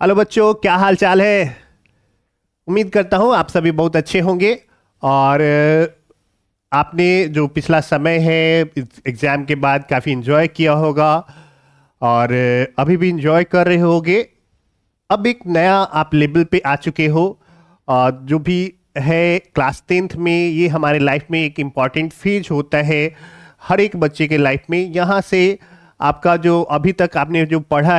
Hello बच्चों, क्या हाल चाल है। उम्मीद करता हूँ आप सभी बहुत अच्छे होंगे। और आपने जो पिछला समय है एग्ज़ाम के बाद काफ़ी इन्जॉय किया होगा और अभी भी इन्जॉय कर रहे होगे। अब एक नया आप लेवल पे आ चुके हो। जो भी है क्लास 10th में, ये हमारे लाइफ में एक इम्पॉर्टेंट फेज होता है हर एक बच्चे के लाइफ में। यहाँ से आपका जो अभी तक आपने जो पढ़ा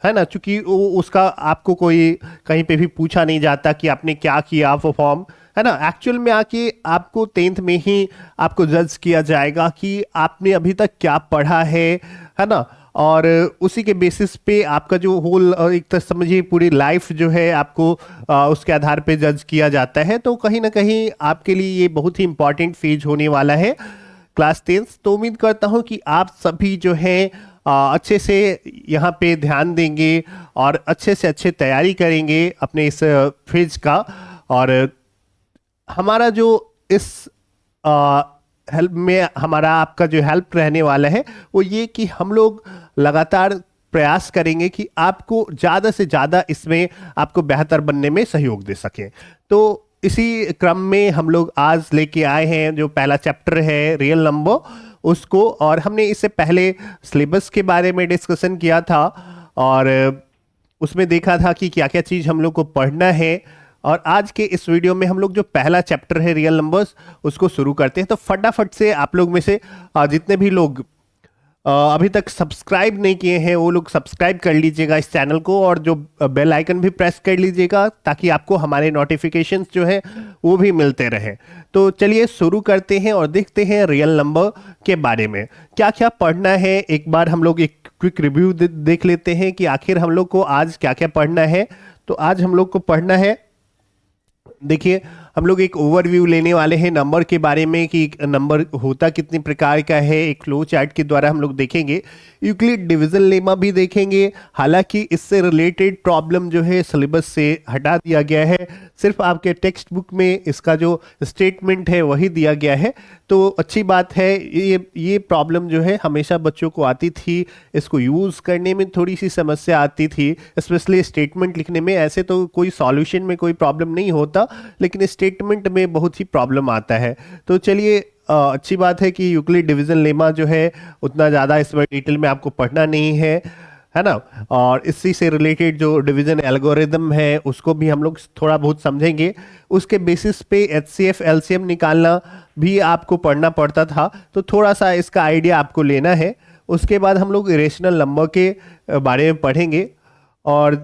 है ना, चूंकि वो उसका आपको कोई कहीं पे भी पूछा नहीं जाता कि आपने क्या किया परफॉर्म, है ना। एक्चुअल में आके आपको 10th में ही आपको जज किया जाएगा कि आपने अभी तक क्या पढ़ा है ना। और उसी के बेसिस पे आपका जो होल एक तरह समझिए पूरी लाइफ जो है आपको उसके आधार पे जज किया जाता है। तो कहीं ना कहीं आपके लिए ये बहुत ही इंपॉर्टेंट फेज होने वाला है क्लास 10। तो उम्मीद करता हूँ कि आप सभी जो है अच्छे से यहाँ पे ध्यान देंगे और अच्छे से अच्छे तैयारी करेंगे अपने इस फेज का। और हमारा जो इस हेल्प में हमारा आपका जो हेल्प रहने वाला है वो ये कि हम लोग लगातार प्रयास करेंगे कि आपको ज़्यादा से ज़्यादा इसमें आपको बेहतर बनने में सहयोग दे सकें। तो इसी क्रम में हम लोग आज लेके आए हैं जो पहला चैप्टर है रियल नंबर उसको। और हमने इससे पहले सिलेबस के बारे में डिस्कशन किया था और उसमें देखा था कि क्या क्या चीज़ हम लोग को पढ़ना है। और आज के इस वीडियो में हम लोग जो पहला चैप्टर है रियल नंबर्स उसको शुरू करते हैं। तो फटाफट से आप लोग में से जितने भी लोग अभी तक सब्सक्राइब नहीं किए हैं वो लोग सब्सक्राइब कर लीजिएगा इस चैनल को, और जो बेल आइकन भी प्रेस कर लीजिएगा ताकि आपको हमारे नोटिफिकेशंस जो है वो भी मिलते रहे। तो चलिए शुरू करते हैं और देखते हैं रियल नंबर के बारे में क्या क्या पढ़ना है। एक बार हम लोग एक क्विक रिव्यू देख लेते हैं कि आखिर हम लोग को आज क्या क्या पढ़ना है। तो आज हम लोग को पढ़ना है, देखिए हम लोग एक ओवरव्यू लेने वाले हैं नंबर के बारे में कि नंबर होता कितने प्रकार का है। एक फ्लो चार्ट के द्वारा हम लोग देखेंगे, यूक्लिड डिवीजन लेमा भी देखेंगे। हालांकि इससे रिलेटेड प्रॉब्लम जो है सिलेबस से हटा दिया गया है, सिर्फ आपके टेक्स्ट बुक में इसका जो स्टेटमेंट है वही दिया गया है। तो अच्छी बात है। ये प्रॉब्लम जो है हमेशा बच्चों को आती थी, इसको यूज़ करने में थोड़ी सी समस्या आती थी, स्पेशली स्टेटमेंट लिखने में। ऐसे तो कोई सॉल्यूशन में कोई प्रॉब्लम नहीं होता, लेकिन स्टेटमेंट में बहुत ही प्रॉब्लम आता है। तो चलिए अच्छी बात है कि यूक्लिड डिवीजन लेमा जो है उतना ज़्यादा इसमें डिटेल में आपको पढ़ना नहीं है ना। और इसी से रिलेटेड जो डिवीजन एल्गोरिदम है उसको भी हम लोग थोड़ा बहुत समझेंगे। उसके बेसिस पे एचसीएफ एलसीएम निकालना भी आपको पढ़ना पड़ता था, तो थोड़ा सा इसका आइडिया आपको लेना है। उसके बाद हम लोग इरेशनल नंबर के बारे में पढ़ेंगे। और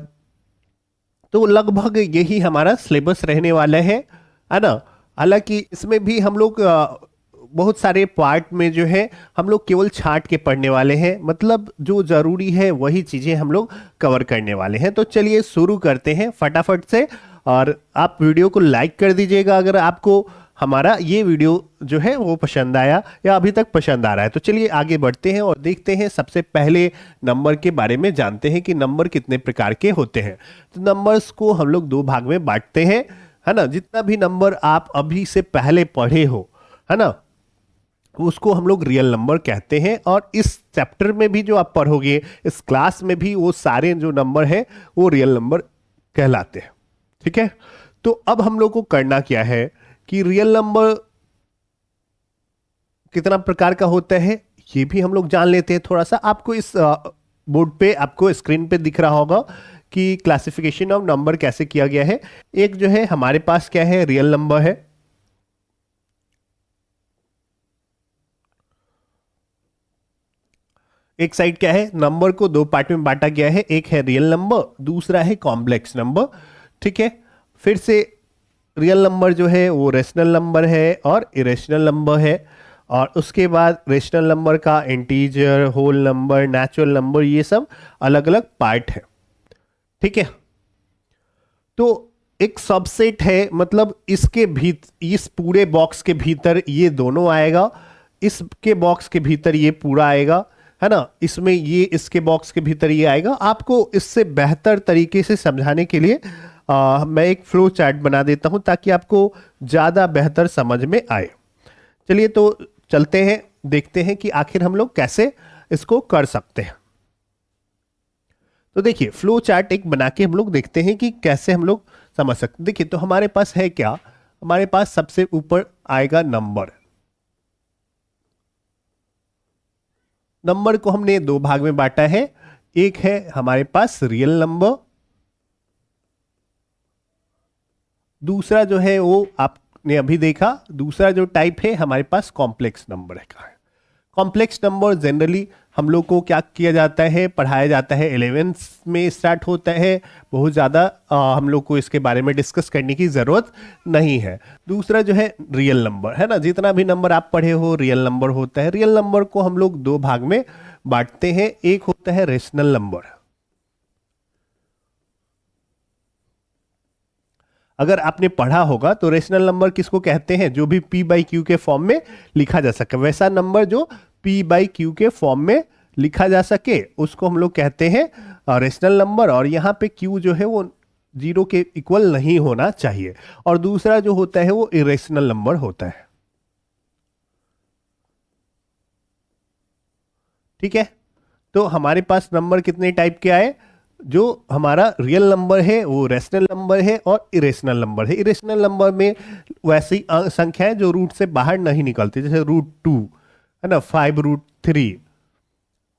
तो लगभग यही हमारा सिलेबस रहने वाला है ना। हालांकि इसमें भी हम लोग बहुत सारे पार्ट में जो है हम लोग केवल छांट के पढ़ने वाले हैं, मतलब जो जरूरी है वही चीजें हम लोग कवर करने वाले हैं। तो चलिए शुरू करते हैं फटाफट से। और आप वीडियो को लाइक कर दीजिएगा अगर आपको हमारा ये वीडियो जो है वो पसंद आया या अभी तक पसंद आ रहा है। तो चलिए आगे बढ़ते हैं और देखते हैं। सबसे पहले नंबर के बारे में जानते हैं कि नंबर कितने प्रकार के होते हैं। तो नंबर्स को हम लोग दो भाग में बांटते हैं, है ना। जितना भी नंबर आप अभी से पहले पढ़े हो, है ना, उसको हम लोग रियल नंबर कहते हैं। और इस चैप्टर में भी जो आप पढ़ोगे, इस क्लास में भी वो सारे जो नंबर है वो रियल नंबर कहलाते हैं। ठीक है। तो अब हम लोग को करना क्या है कि रियल नंबर कितना प्रकार का होता है ये भी हम लोग जान लेते हैं थोड़ा सा। आपको इस बोर्ड पे आपको स्क्रीन पे दिख रहा होगा कि क्लासिफिकेशन ऑफ नंबर कैसे किया गया है। एक जो है हमारे पास क्या है, रियल नंबर है। एक साइड क्या है, नंबर को दो पार्ट में बांटा गया है, एक है रियल नंबर, दूसरा है कॉम्प्लेक्स नंबर। ठीक है। फिर से रियल नंबर जो है वो रेशनल नंबर है और इरेशनल नंबर है। और उसके बाद रेशनल नंबर का integer, whole number, natural number, ये सब अलग अलग पार्ट है। ठीक है। तो एक सबसेट है, मतलब इसके इस पूरे बॉक्स के भीतर ये दोनों आएगा, इसके बॉक्स के भीतर ये पूरा आएगा, है ना। इसमें ये इसके बॉक्स के भीतर ये आएगा। आपको इससे बेहतर तरीके से समझाने के लिए मैं एक फ्लो चार्ट बना देता हूं ताकि आपको ज़्यादा बेहतर समझ में आए। चलिए तो चलते हैं, देखते हैं कि आखिर हम लोग कैसे इसको कर सकते हैं। तो देखिए फ्लो चार्ट एक बना के हम लोग देखते हैं कि कैसे हम लोग समझ सकते। देखिए तो हमारे पास है क्या, हमारे पास सबसे ऊपर आएगा नंबर। नंबर को हमने दो भाग में बांटा है, एक है हमारे पास रियल नंबर, दूसरा जो है वो आपने अभी देखा, दूसरा जो टाइप है हमारे पास कॉम्प्लेक्स नंबर है। कॉम्प्लेक्स नंबर जनरली हम लोग को क्या किया जाता है, पढ़ाया जाता है 11th में स्टार्ट होता है, बहुत ज़्यादा हम लोग को इसके बारे में डिस्कस करने की ज़रूरत नहीं है। दूसरा जो है रियल नंबर है ना, जितना भी नंबर आप पढ़े हो रियल नंबर होता है। रियल नंबर को हम लोग दो भाग में बांटते हैं, एक होता है रेशनल नंबर। अगर आपने पढ़ा होगा तो रेशनल नंबर किसको कहते हैं, जो भी p बाई क्यू के फॉर्म में लिखा जा सके, वैसा नंबर जो p बाई क्यू के फॉर्म में लिखा जा सके उसको हम लोग कहते हैं रेशनल नंबर। और यहाँ पे q जो है वो 0 के इक्वल नहीं होना चाहिए। और दूसरा जो होता है वो इरेशनल नंबर होता है। ठीक है, तो हमारे पास नंबर कितने टाइप के आए, जो हमारा रियल नंबर है वो रेशनल नंबर है और इरेशनल नंबर है। इरेशनल नंबर में वैसी संख्याएं जो रूट से बाहर नहीं निकलती, जैसे √2 है ना, 5√3,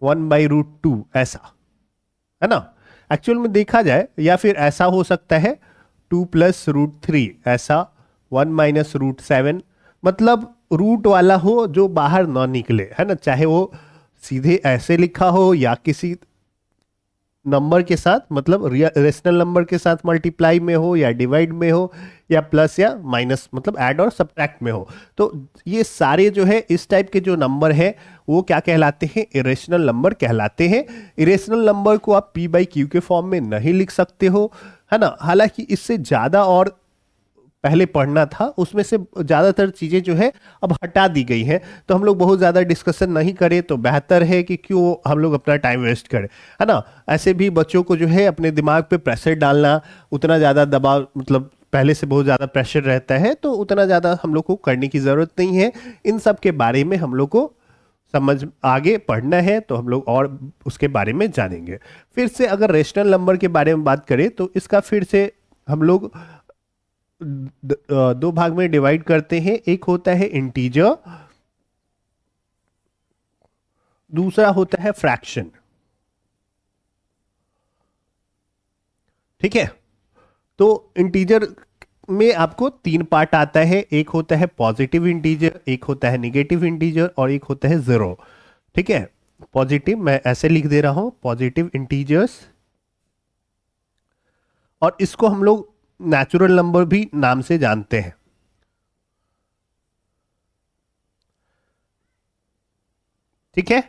1/√2 ऐसा है ना। एक्चुअल में देखा जाए या फिर ऐसा हो सकता है 2 + √3 ऐसा, 1 - √7, मतलब रूट वाला हो जो बाहर ना निकले है ना, चाहे वो सीधे ऐसे लिखा हो या किसी नंबर के साथ, मतलब रेशनल नंबर के साथ मल्टीप्लाई में हो या डिवाइड में हो या प्लस या माइनस, मतलब ऐड और सब्ट्रैक्ट में हो। तो ये सारे जो है इस टाइप के जो नंबर है वो क्या कहलाते हैं, इरेशनल नंबर कहलाते हैं। इरेशनल नंबर को आप p बाई क्यू के फॉर्म में नहीं लिख सकते हो है ना। हालांकि इससे ज़्यादा और पहले पढ़ना था, उसमें से ज़्यादातर चीज़ें जो है अब हटा दी गई हैं, तो हम लोग बहुत ज़्यादा डिस्कशन नहीं करें तो बेहतर है कि क्यों हम लोग अपना टाइम वेस्ट करें, है ना। ऐसे भी बच्चों को जो है अपने दिमाग पे प्रेशर डालना, उतना ज़्यादा दबाव, मतलब पहले से बहुत ज़्यादा प्रेशर रहता है, तो उतना ज़्यादा हम लोग को करने की ज़रूरत नहीं है। इन सब के बारे में हम लोग को समझ आगे पढ़ना है तो हम लोग और उसके बारे में जानेंगे। फिर से अगर रेशनल नंबर के बारे में बात करें तो इसका फिर से हम लोग दो भाग में डिवाइड करते हैं, एक होता है इंटीजर, दूसरा होता है फ्रैक्शन। ठीक है, तो इंटीजर में आपको तीन पार्ट आता है, एक होता है पॉजिटिव इंटीजर, एक होता है निगेटिव इंटीजर और एक होता है जीरो। ठीक है, पॉजिटिव मैं ऐसे लिख दे रहा हूं, पॉजिटिव इंटीजर्स, और इसको हम लोग नेचुरल नंबर भी नाम से जानते हैं। ठीक है,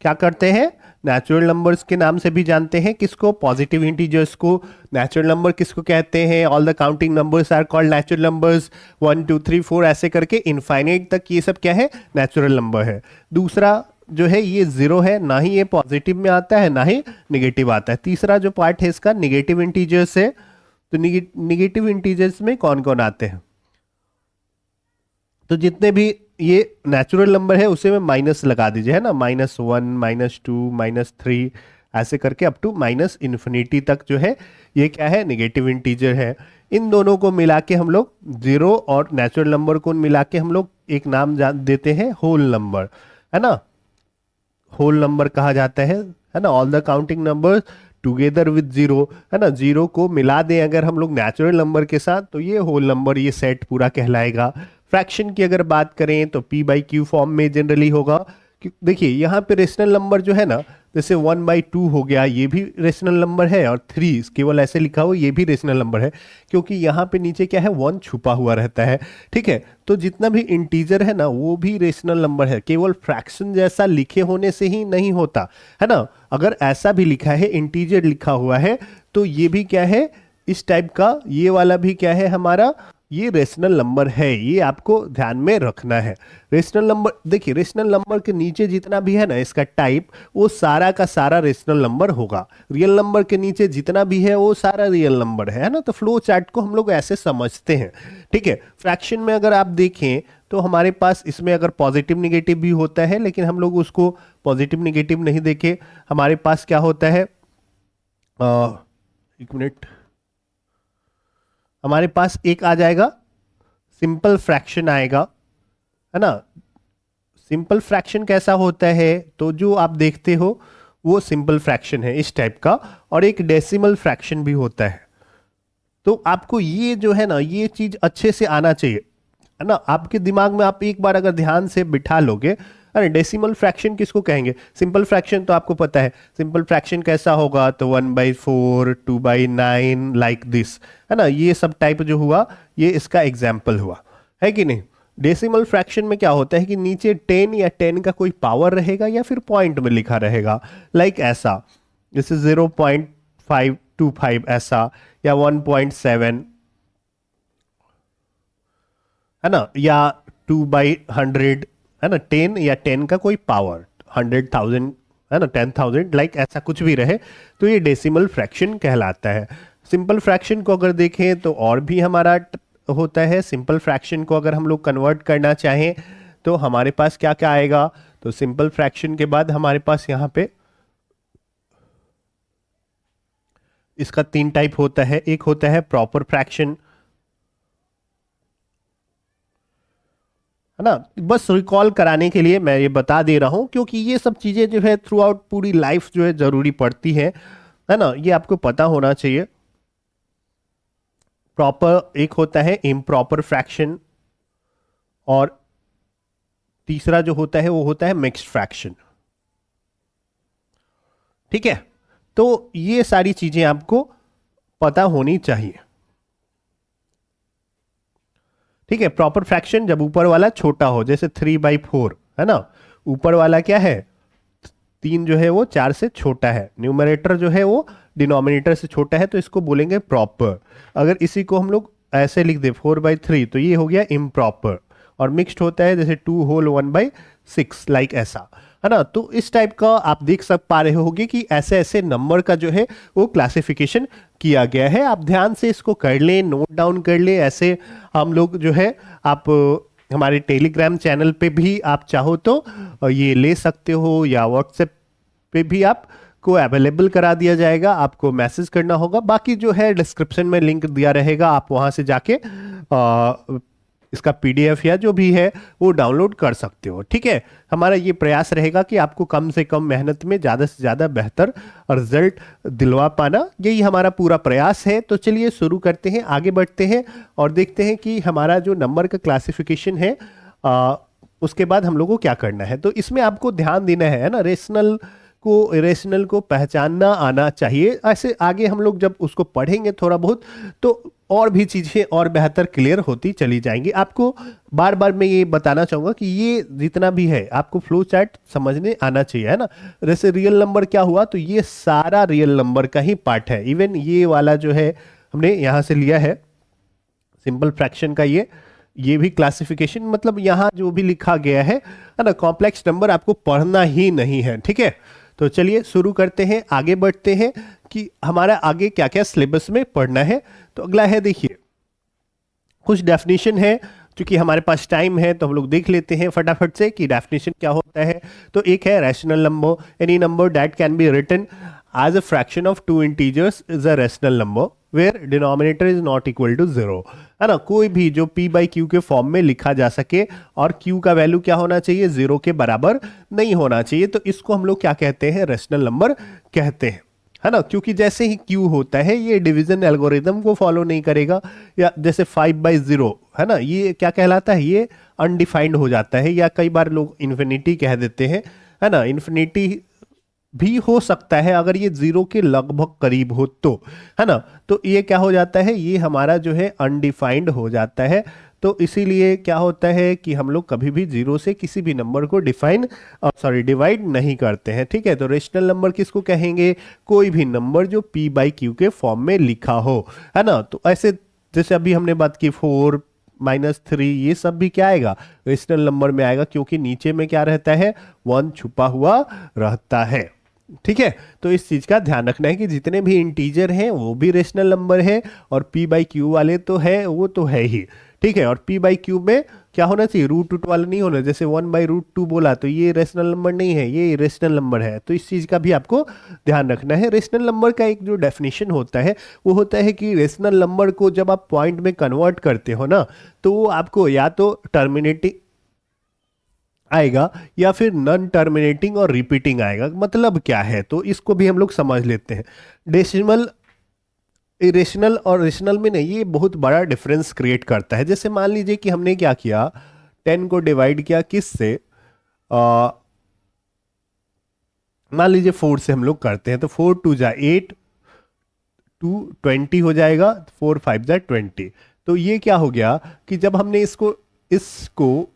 क्या करते हैं, नेचुरल नंबर्स के नाम से भी जानते हैं किसको, पॉजिटिव इंटीजर्स को। नेचुरल नंबर किसको कहते हैं, all the counting numbers are called natural numbers, 1 2 3 4 ऐसे करके इनफाइनाइट तक ये सब क्या है, नेचुरल नंबर है। दूसरा जो है ये जीरो है, ना ही ये पॉजिटिव में आता है ना ही निगेटिव आता है। तीसरा जो पार्ट है इसका निगेटिव इंटीजर्स है। तो निगेटिव इंटीजर्स में कौन कौन आते हैं, तो जितने भी ये नेचुरल नंबर है उसे में माइनस लगा दीजिए, है ना, -1 -2 -3 ऐसे करके अप टू -इन्फिनिटी तक जो है ये क्या है, नेगेटिव इंटीजर है। इन दोनों को मिला के हम लोग जीरो और नेचुरल नंबर को मिला के हम लोग एक नाम देते हैं होल नंबर, है ना, होल नंबर कहा जाता है ना। All the counting number together with zero, है ना, जीरो को मिला दें अगर हम लोग नेचुरल नंबर के साथ तो ये होल नंबर, ये सेट पूरा कहलाएगा। फ्रैक्शन की अगर बात करें तो p बाई क्यू फॉर्म में जनरली होगा। देखिए यहाँ पे रेशनल नंबर जो है ना, जैसे 1/2 हो गया, ये भी रेशनल नंबर है, और 3 केवल ऐसे लिखा हो ये भी रेशनल नंबर है, क्योंकि यहाँ पे नीचे क्या है, 1 छुपा हुआ रहता है। ठीक है, तो जितना भी इंटीजर है ना वो भी रेशनल नंबर है, केवल फ्रैक्शन जैसा लिखे होने से ही नहीं होता, है ना। अगर ऐसा भी लिखा है, इंटीजर लिखा हुआ है, तो ये भी क्या है, इस टाइप का ये वाला भी क्या है हमारा, ये रेशनल नंबर है, ये आपको ध्यान में रखना है। रेशनल नंबर, देखिए रेशनल नंबर के नीचे जितना भी है ना इसका टाइप, वो सारा का सारा रेशनल नंबर होगा। रियल नंबर के नीचे जितना भी है वो सारा रियल नंबर है ना। तो फ्लो चार्ट को हम लोग ऐसे समझते हैं। ठीक है, फ्रैक्शन में अगर आप देखें तो हमारे पास इसमें अगर पॉजिटिव निगेटिव भी होता है, लेकिन हम लोग उसको पॉजिटिव निगेटिव नहीं देखे, हमारे पास क्या होता है, एक मिनट, हमारे पास एक आ जाएगा सिंपल फ्रैक्शन आएगा, है ना। सिंपल फ्रैक्शन कैसा होता है, तो जो आप देखते हो वो सिंपल फ्रैक्शन है इस टाइप का, और एक डेसिमल फ्रैक्शन भी होता है। तो आपको ये जो है ना, ये चीज अच्छे से आना चाहिए, है ना। आपके दिमाग में आप एक बार अगर ध्यान से बिठा लोगे, अरे डेसिमल फ्रैक्शन किसको कहेंगे, सिंपल फ्रैक्शन तो आपको पता है, सिंपल फ्रैक्शन कैसा होगा, तो 1/4, 2/9 लाइक दिस, है ना। ये सब टाइप जो हुआ ये इसका एग्जाम्पल हुआ, है कि नहीं। डेसिमल फ्रैक्शन में क्या होता है कि नीचे 10 या 10 का कोई पावर रहेगा या फिर पॉइंट में लिखा रहेगा, लाइक ऐसा, जैसे 0.525 ऐसा, या 1.7, है ना, या 2/100, है ना। 10 या 10 का कोई पावर, 100,000, है ना, 10,000, लाइक ऐसा कुछ भी रहे, तो ये डेसिमल फ्रैक्शन कहलाता है। सिंपल फ्रैक्शन को अगर देखें तो और भी हमारा होता है। सिंपल फ्रैक्शन को अगर हम लोग कन्वर्ट करना चाहें तो हमारे पास क्या क्या आएगा, तो सिंपल फ्रैक्शन के बाद हमारे पास यहाँ पे इसका 3 टाइप होता है। एक होता है प्रॉपर फ्रैक्शन, है ना। बस रिकॉल कराने के लिए मैं ये बता दे रहा हूं, क्योंकि ये सब चीजें जो है थ्रू आउट पूरी लाइफ जो है जरूरी पड़ती है ना, ये आपको पता होना चाहिए। प्रॉपर एक होता है इम्प्रॉपर फ्रैक्शन, और तीसरा जो होता है वो होता है मिक्स्ड फ्रैक्शन, ठीक है। तो ये सारी चीजें आपको पता होनी चाहिए, ठीक है। प्रॉपर फ्रैक्शन जब ऊपर वाला छोटा हो, जैसे 3/4, है ना, ऊपर वाला क्या है, 3 जो है वो 4 से छोटा है, न्यूमरेटर जो है वो डिनोमिनेटर से छोटा है, तो इसको बोलेंगे प्रॉपर। अगर इसी को हम लोग ऐसे लिख दे 4/3, तो ये हो गया इम्प्रॉपर। और मिक्स्ड होता है जैसे 2 होल 1/6, लाइक ऐसा, है ना। तो इस टाइप का आप देख सक पा रहे होगे कि ऐसे ऐसे नंबर का जो है वो क्लासिफिकेशन किया गया है। आप ध्यान से इसको कर लें, नोट डाउन कर लें। ऐसे हम लोग जो है, आप हमारे टेलीग्राम चैनल पे भी आप चाहो तो ये ले सकते हो, या व्हाट्सएप पे भी आप को अवेलेबल करा दिया जाएगा, आपको मैसेज करना होगा। बाकी जो है डिस्क्रिप्शन में लिंक दिया रहेगा, आप वहां से जाके इसका पीडीएफ या जो भी है वो डाउनलोड कर सकते हो, ठीक है। हमारा ये प्रयास रहेगा कि आपको कम से कम मेहनत में ज़्यादा से ज़्यादा बेहतर रिजल्ट दिलवा पाना, यही हमारा पूरा प्रयास है। तो चलिए शुरू करते हैं, आगे बढ़ते हैं और देखते हैं कि हमारा जो नंबर का क्लासिफिकेशन है उसके बाद हम लोगों को क्या करना है। तो इसमें आपको ध्यान देना है ना, रेशनल को इरेशनल को पहचानना आना चाहिए। ऐसे आगे हम लोग जब उसको पढ़ेंगे थोड़ा बहुत, तो और भी चीज़ें और बेहतर क्लियर होती चली जाएंगी। आपको बार बार मैं ये बताना चाहूँगा कि ये जितना भी है आपको फ्लो चार्ट समझने आना चाहिए, है ना। जैसे रियल नंबर क्या हुआ, तो ये सारा रियल नंबर का ही पार्ट है। इवन ये वाला जो है हमने यहाँ से लिया है सिंपल फ्रैक्शन का, ये भी क्लासिफिकेशन, मतलब यहाँ जो भी लिखा गया है ना, कॉम्प्लेक्स नंबर आपको पढ़ना ही नहीं है, ठीक है। तो चलिए शुरू करते हैं, आगे बढ़ते हैं कि हमारा आगे क्या क्या सिलेबस में पढ़ना है। तो अगला है, देखिए कुछ डेफिनेशन है, क्योंकि हमारे पास टाइम है तो हम लोग देख लेते हैं फटाफट से कि डेफिनेशन क्या होता है। तो एक है rational number, any number that can be written as a fraction of two integers is a rational number where denominator is not equal to 0, है ना। कोई भी जो p by q के फॉर्म में लिखा जा सके और q का वैल्यू क्या होना चाहिए, 0 के बराबर नहीं होना चाहिए, तो इसको हम लोग क्या कहते हैं, रेशनल नंबर कहते हैं, है ना। क्योंकि जैसे ही q होता है ये डिवीजन एल्गोरिदम को फॉलो नहीं करेगा, या जैसे 5/0 है ना, ये क्या कहलाता है, ये अनडिफाइंड हो जाता है, या कई बार लोग इन्फिनिटी कह देते हैं, है ना। इन्फिनिटी भी हो सकता है अगर ये 0 के लगभग करीब हो तो, है ना। तो ये क्या हो जाता है, ये हमारा जो है अनडिफाइंड हो जाता है। तो इसीलिए क्या होता है कि हम लोग कभी भी 0 से किसी भी नंबर को डिवाइड नहीं करते हैं, ठीक है। तो रेशनल नंबर किसको कहेंगे, कोई भी नंबर जो p by q के फॉर्म में लिखा हो, है ना। तो ऐसे जैसे अभी हमने बात की 4 -3, ये सब भी क्या आएगा, रेशनल नंबर में आएगा, क्योंकि नीचे में क्या रहता है, 1 छुपा हुआ रहता है, ठीक है, तो इस चीज का ध्यान रखना है कि जितने भी इंटीजर हैं वो भी रेशनल नंबर है, और पी बाई क्यू वाले तो है, वो तो है ही। ठीक है, और पी बाई क्यू में क्या होना चाहिए, रूट टू वाला नहीं होना। जैसे 1/√2 बोला तो ये रेशनल नंबर नहीं है, ये इरेशनल नंबर है। तो इस चीज का भी आपको ध्यान रखना है। रेशनल नंबर का एक जो डेफिनेशन होता है वो होता है कि रेशनल नंबर को जब आप पॉइंट में कन्वर्ट करते हो ना, तो वो आपको या तो टर्मिनेटिंग आएगा या फिर नॉन टर्मिनेटिंग और रिपीटिंग आएगा। मतलब क्या है, तो इसको भी हम लोग समझ लेते हैं। डेसिमल इरेशनल और रेशनल में नहीं, ये बहुत बड़ा डिफरेंस क्रिएट करता है। जैसे मान लीजिए कि हमने क्या किया, 10 को डिवाइड किया किस से, मान लीजिए 4 से हम लोग करते हैं, तो 4 2 जा 8, 2 20 हो जाएगा, 4 5 जा 20। तो ये क्या हो गया कि जब हमने इसको इसको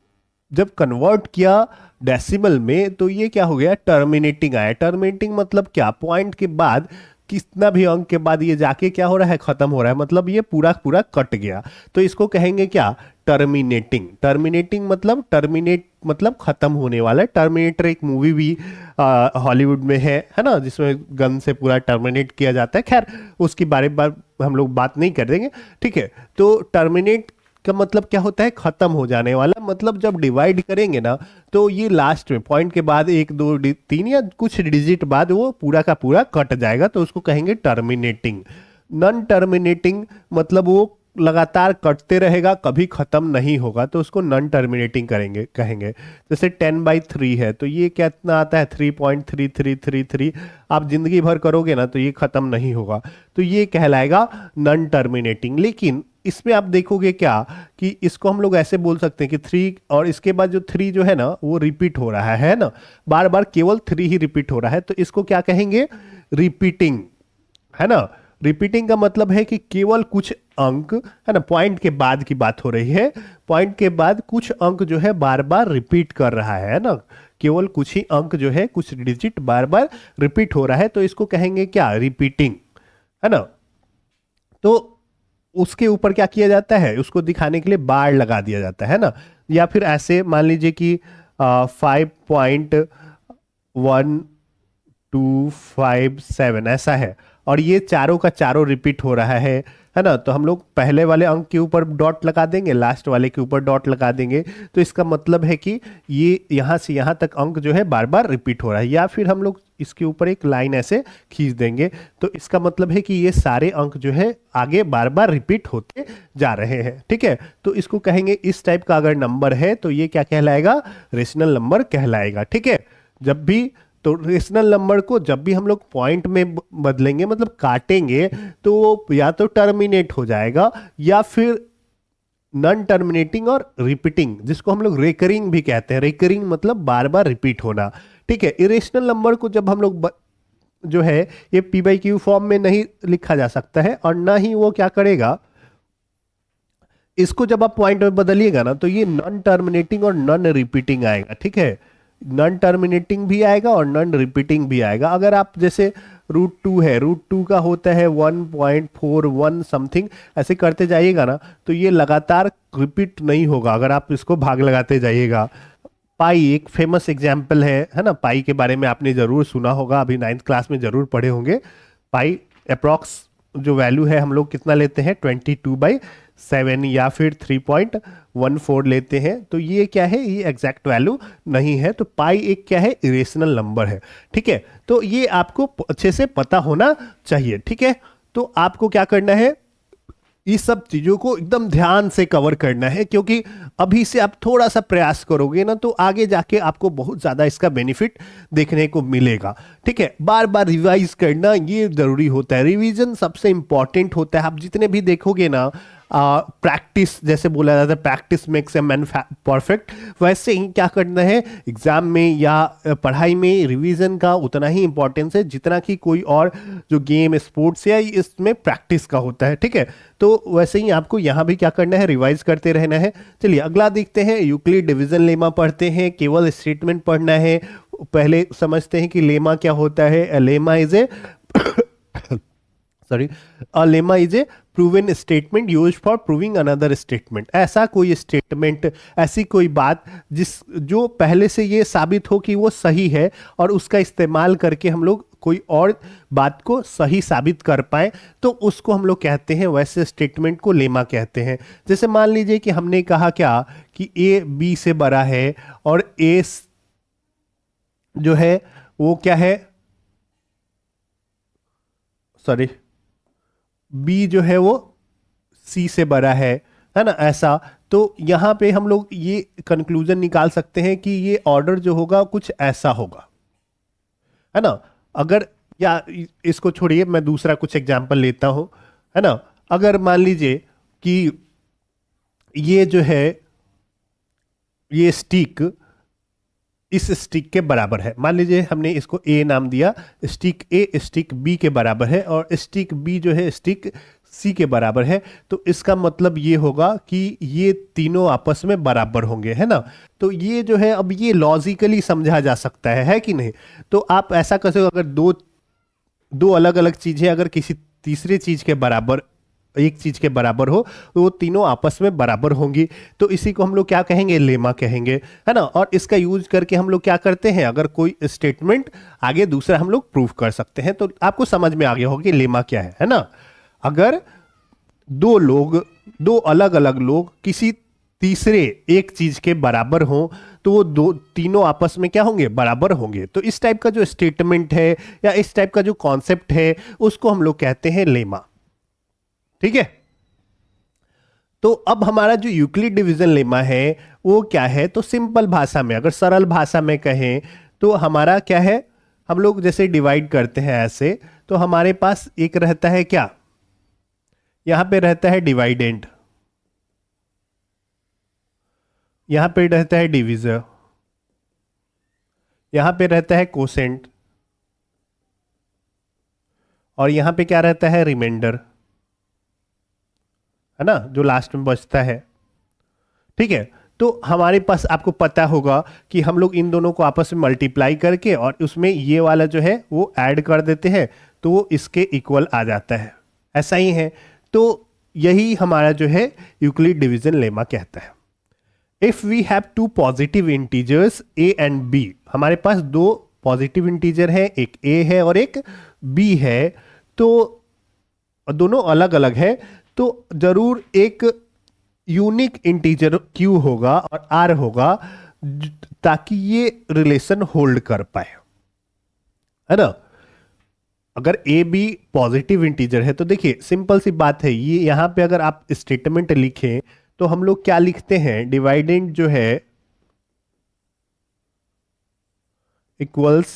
जब कन्वर्ट किया डेसिमल में, तो ये क्या हो गया, टर्मिनेटिंग आया। टर्मिनेटिंग मतलब क्या, पॉइंट के बाद कितना भी अंक के बाद ये जाके क्या हो रहा है, खत्म हो रहा है, मतलब ये पूरा पूरा कट गया। तो इसको कहेंगे क्या, टर्मिनेटिंग। टर्मिनेटिंग मतलब टर्मिनेट मतलब खत्म होने वाला है। टर्मिनेटर एक मूवी भी हॉलीवुड में है ना, जिसमें गन से पूरा टर्मिनेट किया जाता है। खैर उसकी बारे में हम लोग बात नहीं कर देंगे। ठीक है, तो टर्मिनेट का मतलब क्या होता है, खत्म हो जाने वाला। मतलब जब डिवाइड करेंगे ना, तो ये लास्ट में पॉइंट के बाद 1 2 3 या कुछ डिजिट बाद वो पूरा का पूरा कट जाएगा, तो उसको कहेंगे टर्मिनेटिंग। नॉन टर्मिनेटिंग मतलब वो लगातार कटते रहेगा, कभी खत्म नहीं होगा, तो उसको नॉन टर्मिनेटिंग कहेंगे। जैसे 10/3 है, तो ये कितना आता है, 3.3333। आप जिंदगी भर करोगे ना तो ये खत्म नहीं होगा, तो ये कहलाएगा नॉन टर्मिनेटिंग। लेकिन इसमें आप देखोगे क्या कि इसको हम लोग ऐसे बोल सकते हैं कि 3 और इसके बाद जो 3 जो है ना वो रिपीट हो रहा है ना, बार बार केवल 3 ही रिपीट हो रहा है, तो इसको क्या कहेंगे, रिपीटिंग, है ना। रिपीटिंग का मतलब है कि केवल कुछ अंक, है ना, पॉइंट के बाद की बात हो रही है, पॉइंट के बाद कुछ अंक जो है बार बार रिपीट कर रहा है ना, केवल कुछ ही अंक जो है, कुछ डिजिट बार बार रिपीट हो रहा है, तो इसको कहेंगे क्या, रिपीटिंग, है ना। तो उसके ऊपर क्या किया जाता है, उसको दिखाने के लिए बार लगा दिया जाता है ना। या फिर ऐसे मान लीजिए कि 5.1257 ऐसा है, और ये चारों का चारों रिपीट हो रहा है ना। तो हम लोग पहले वाले अंक के ऊपर डॉट लगा देंगे, लास्ट वाले के ऊपर डॉट लगा देंगे, तो इसका मतलब है कि ये यहाँ से यहाँ तक अंक जो है बार बार रिपीट हो रहा है। या फिर हम लोग इसके ऊपर एक लाइन ऐसे खींच देंगे, तो इसका मतलब है कि ये सारे अंक जो है आगे बार बार रिपीट होते जा रहे हैं। ठीक है, तो इसको कहेंगे, इस टाइप का अगर नंबर है तो ये क्या कहलाएगा, रेशनल नंबर कहलाएगा। ठीक है, जब भी तो रेशनल नंबर को जब भी हम लोग पॉइंट में बदलेंगे, मतलब काटेंगे, तो वो या तो टर्मिनेट हो जाएगा या फिर नॉन टर्मिनेटिंग और रिपीटिंग, जिसको हम लोग रेकरिंग भी कहते हैं। रेकरिंग मतलब बार बार रिपीट होना। ठीक है, इरेशनल नंबर को जब हम लोग जो है ये पी बाई क्यू फॉर्म में नहीं लिखा जा सकता है, और ना ही वो क्या करेगा, इसको जब आप पॉइंट में बदलिएगा ना, तो ये नॉन टर्मिनेटिंग और नॉन रिपीटिंग आएगा। ठीक है, नॉन टर्मिनेटिंग भी आएगा और नॉन रिपीटिंग भी आएगा। अगर आप जैसे √2 है, √2 का होता है 1.41 समथिंग, ऐसे करते जाइएगा ना, तो ये लगातार रिपीट नहीं होगा अगर आप इसको भाग लगाते जाइएगा। पाई एक फेमस एग्जाम्पल है ना। पाई के बारे में आपने जरूर सुना होगा, अभी 9th क्लास में जरूर पढ़े होंगे। पाई अप्रॉक्स जो वैल्यू है हम लोग कितना लेते हैं, 22/7 या फिर 3.14 लेते हैं। तो ये क्या है, ये एग्जैक्ट वैल्यू नहीं है। तो पाई एक क्या है, इरेशनल नंबर है। ठीक है, तो ये आपको अच्छे से पता होना चाहिए। ठीक है, तो आपको क्या करना है, इस सब चीजों को एकदम ध्यान से कवर करना है, क्योंकि अभी से आप थोड़ा सा प्रयास करोगे ना, तो आगे जाके आपको बहुत ज्यादा इसका बेनिफिट देखने को मिलेगा। ठीक है, बार बार रिवाइज करना ये जरूरी होता है। रिवीजन सबसे इंपॉर्टेंट होता है। आप जितने भी देखोगे ना, प्रैक्टिस जैसे बोला जाता है, practice makes a man perfect, वैसे ही क्या करना है, एग्जाम में या पढ़ाई में रिवीजन का उतना ही इंपॉर्टेंस है जितना कि कोई और जो गेम, स्पोर्ट्स या इसमें प्रैक्टिस का होता है। ठीक है, तो वैसे ही आपको यहाँ भी क्या करना है, रिवाइज करते रहना है। चलिए अगला देखते हैं, यूक्लिड डिवीजन लेमा पढ़ते हैं। केवल स्टेटमेंट पढ़ना है। पहले समझते हैं कि लेमा क्या होता है। Lemma is a sorry, a lemma is a proven statement used for proving another statement. ऐसा कोई स्टेटमेंट, ऐसी कोई बात जो पहले से ये साबित हो कि वो सही है, और उसका इस्तेमाल करके हम लोग कोई और बात को सही साबित कर पाए तो उसको हम लोग कहते हैं, वैसे स्टेटमेंट को लेमा कहते हैं। जैसे मान लीजिए कि हमने कहा क्या कि ए बी से बड़ा है और ए जो है वो क्या है, सॉरी, बी जो है वो सी से बड़ा है ना, ऐसा। तो यहां पे हम लोग ये कंक्लूजन निकाल सकते हैं कि ये ऑर्डर जो होगा कुछ ऐसा होगा, है ना। अगर या इसको छोड़िए, मैं दूसरा कुछ एग्जांपल लेता हूं, है ना। अगर मान लीजिए कि ये जो है ये स्टिक इस स्टिक के बराबर है, मान लीजिए हमने इसको ए नाम दिया, स्टिक ए स्टिक बी के बराबर है और स्टिक बी जो है स्टिक सी के बराबर है, तो इसका मतलब ये होगा कि ये तीनों आपस में बराबर होंगे, है ना। तो ये जो है अब ये लॉजिकली समझा जा सकता है कि नहीं। तो आप ऐसा कर सकते हो, अगर दो अलग अलग चीजें अगर किसी तीसरे चीज के बराबर, एक चीज के बराबर हो तो वो तीनों आपस में बराबर होंगी, तो इसी को हम लोग क्या कहेंगे, लेमा कहेंगे, है ना। और इसका यूज करके हम लोग क्या करते हैं, अगर कोई स्टेटमेंट आगे दूसरा हम लोग प्रूफ कर सकते हैं। तो आपको समझ में आ गया होगा कि लेमा क्या है ना। अगर दो अलग अलग लोग किसी तीसरे एक चीज के बराबर हो तो वो तीनों आपस में क्या होंगे, बराबर होंगे। तो इस टाइप का जो स्टेटमेंट है या इस टाइप का जो कॉन्सेप्ट है उसको हम लोग कहते हैं लेमा, ठीक है। तो अब हमारा जो यूक्लिड डिवीजन लेमा है वो क्या है, तो सिंपल भाषा में, अगर सरल भाषा में कहें तो हमारा क्या है, हम लोग जैसे डिवाइड करते हैं ऐसे, तो हमारे पास एक रहता है क्या, यहां पे रहता है डिवाइडेंड, यहां पे रहता है डिविजर, यहां पे रहता है कोसेंट और यहां पे क्या रहता है, रिमाइंडर, है ना, जो लास्ट में बचता है, ठीक है। तो हमारे पास आपको पता होगा कि हम लोग इन दोनों को आपस में मल्टीप्लाई करके और उसमें ये वाला जो है वो ऐड कर देते हैं तो वो इसके इक्वल आ जाता है, ऐसा ही है। तो यही हमारा जो है यूक्लिड डिवीजन लेमा कहता है। If we have two positive integers A and B, हमारे पास दो पॉजिटिव इंटीजर है, एक ए है और एक बी है, तो दोनों अलग अलग है, तो जरूर एक यूनिक इंटीजर क्यू होगा और आर होगा ताकि ये रिलेशन होल्ड कर पाए, है ना। अगर ए बी पॉजिटिव इंटीजर है तो देखिए सिंपल सी बात है, ये यहां पे अगर आप स्टेटमेंट लिखें तो हम लोग क्या लिखते हैं, डिवाइडेंड जो है equals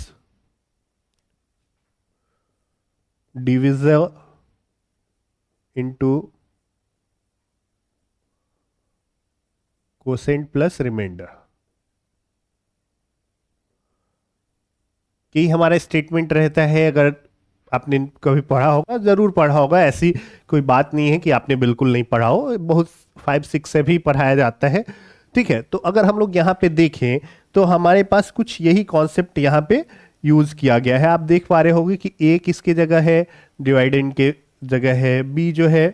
divisor into quotient plus remainder, यही हमारा स्टेटमेंट रहता है। अगर आपने कभी पढ़ा होगा, जरूर पढ़ा होगा, ऐसी कोई बात नहीं है कि आपने बिल्कुल नहीं पढ़ा हो, बहुत 5-6 से भी पढ़ाया जाता है, ठीक है। तो अगर हम लोग यहाँ पे देखें तो हमारे पास कुछ यही कॉन्सेप्ट यहाँ पे यूज किया गया है। आप देख पा रहे होंगे कि ए किसके जगह है, डिवाइडेंड के जगह है, बी जो है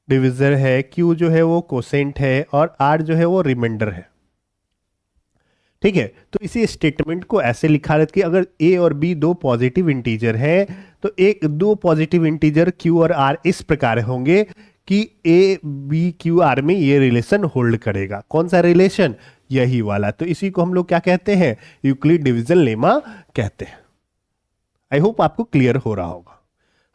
डिविजर है, क्यू जो है वो कोसेंट है और आर जो है वो रिमाइंडर है, ठीक है। तो इसी स्टेटमेंट को ऐसे लिखा रहता कि अगर ए और बी दो पॉजिटिव इंटीजर है तो एक दो पॉजिटिव इंटीजर क्यू और आर इस प्रकार होंगे कि ए बी क्यू आर में ये रिलेशन होल्ड करेगा। कौन सा रिलेशन, यही वाला। तो इसी को हम लोग क्या कहते हैं, यूक्लिड डिवीजन लेमा कहते हैं। आई होप आपको क्लियर हो रहा होगा,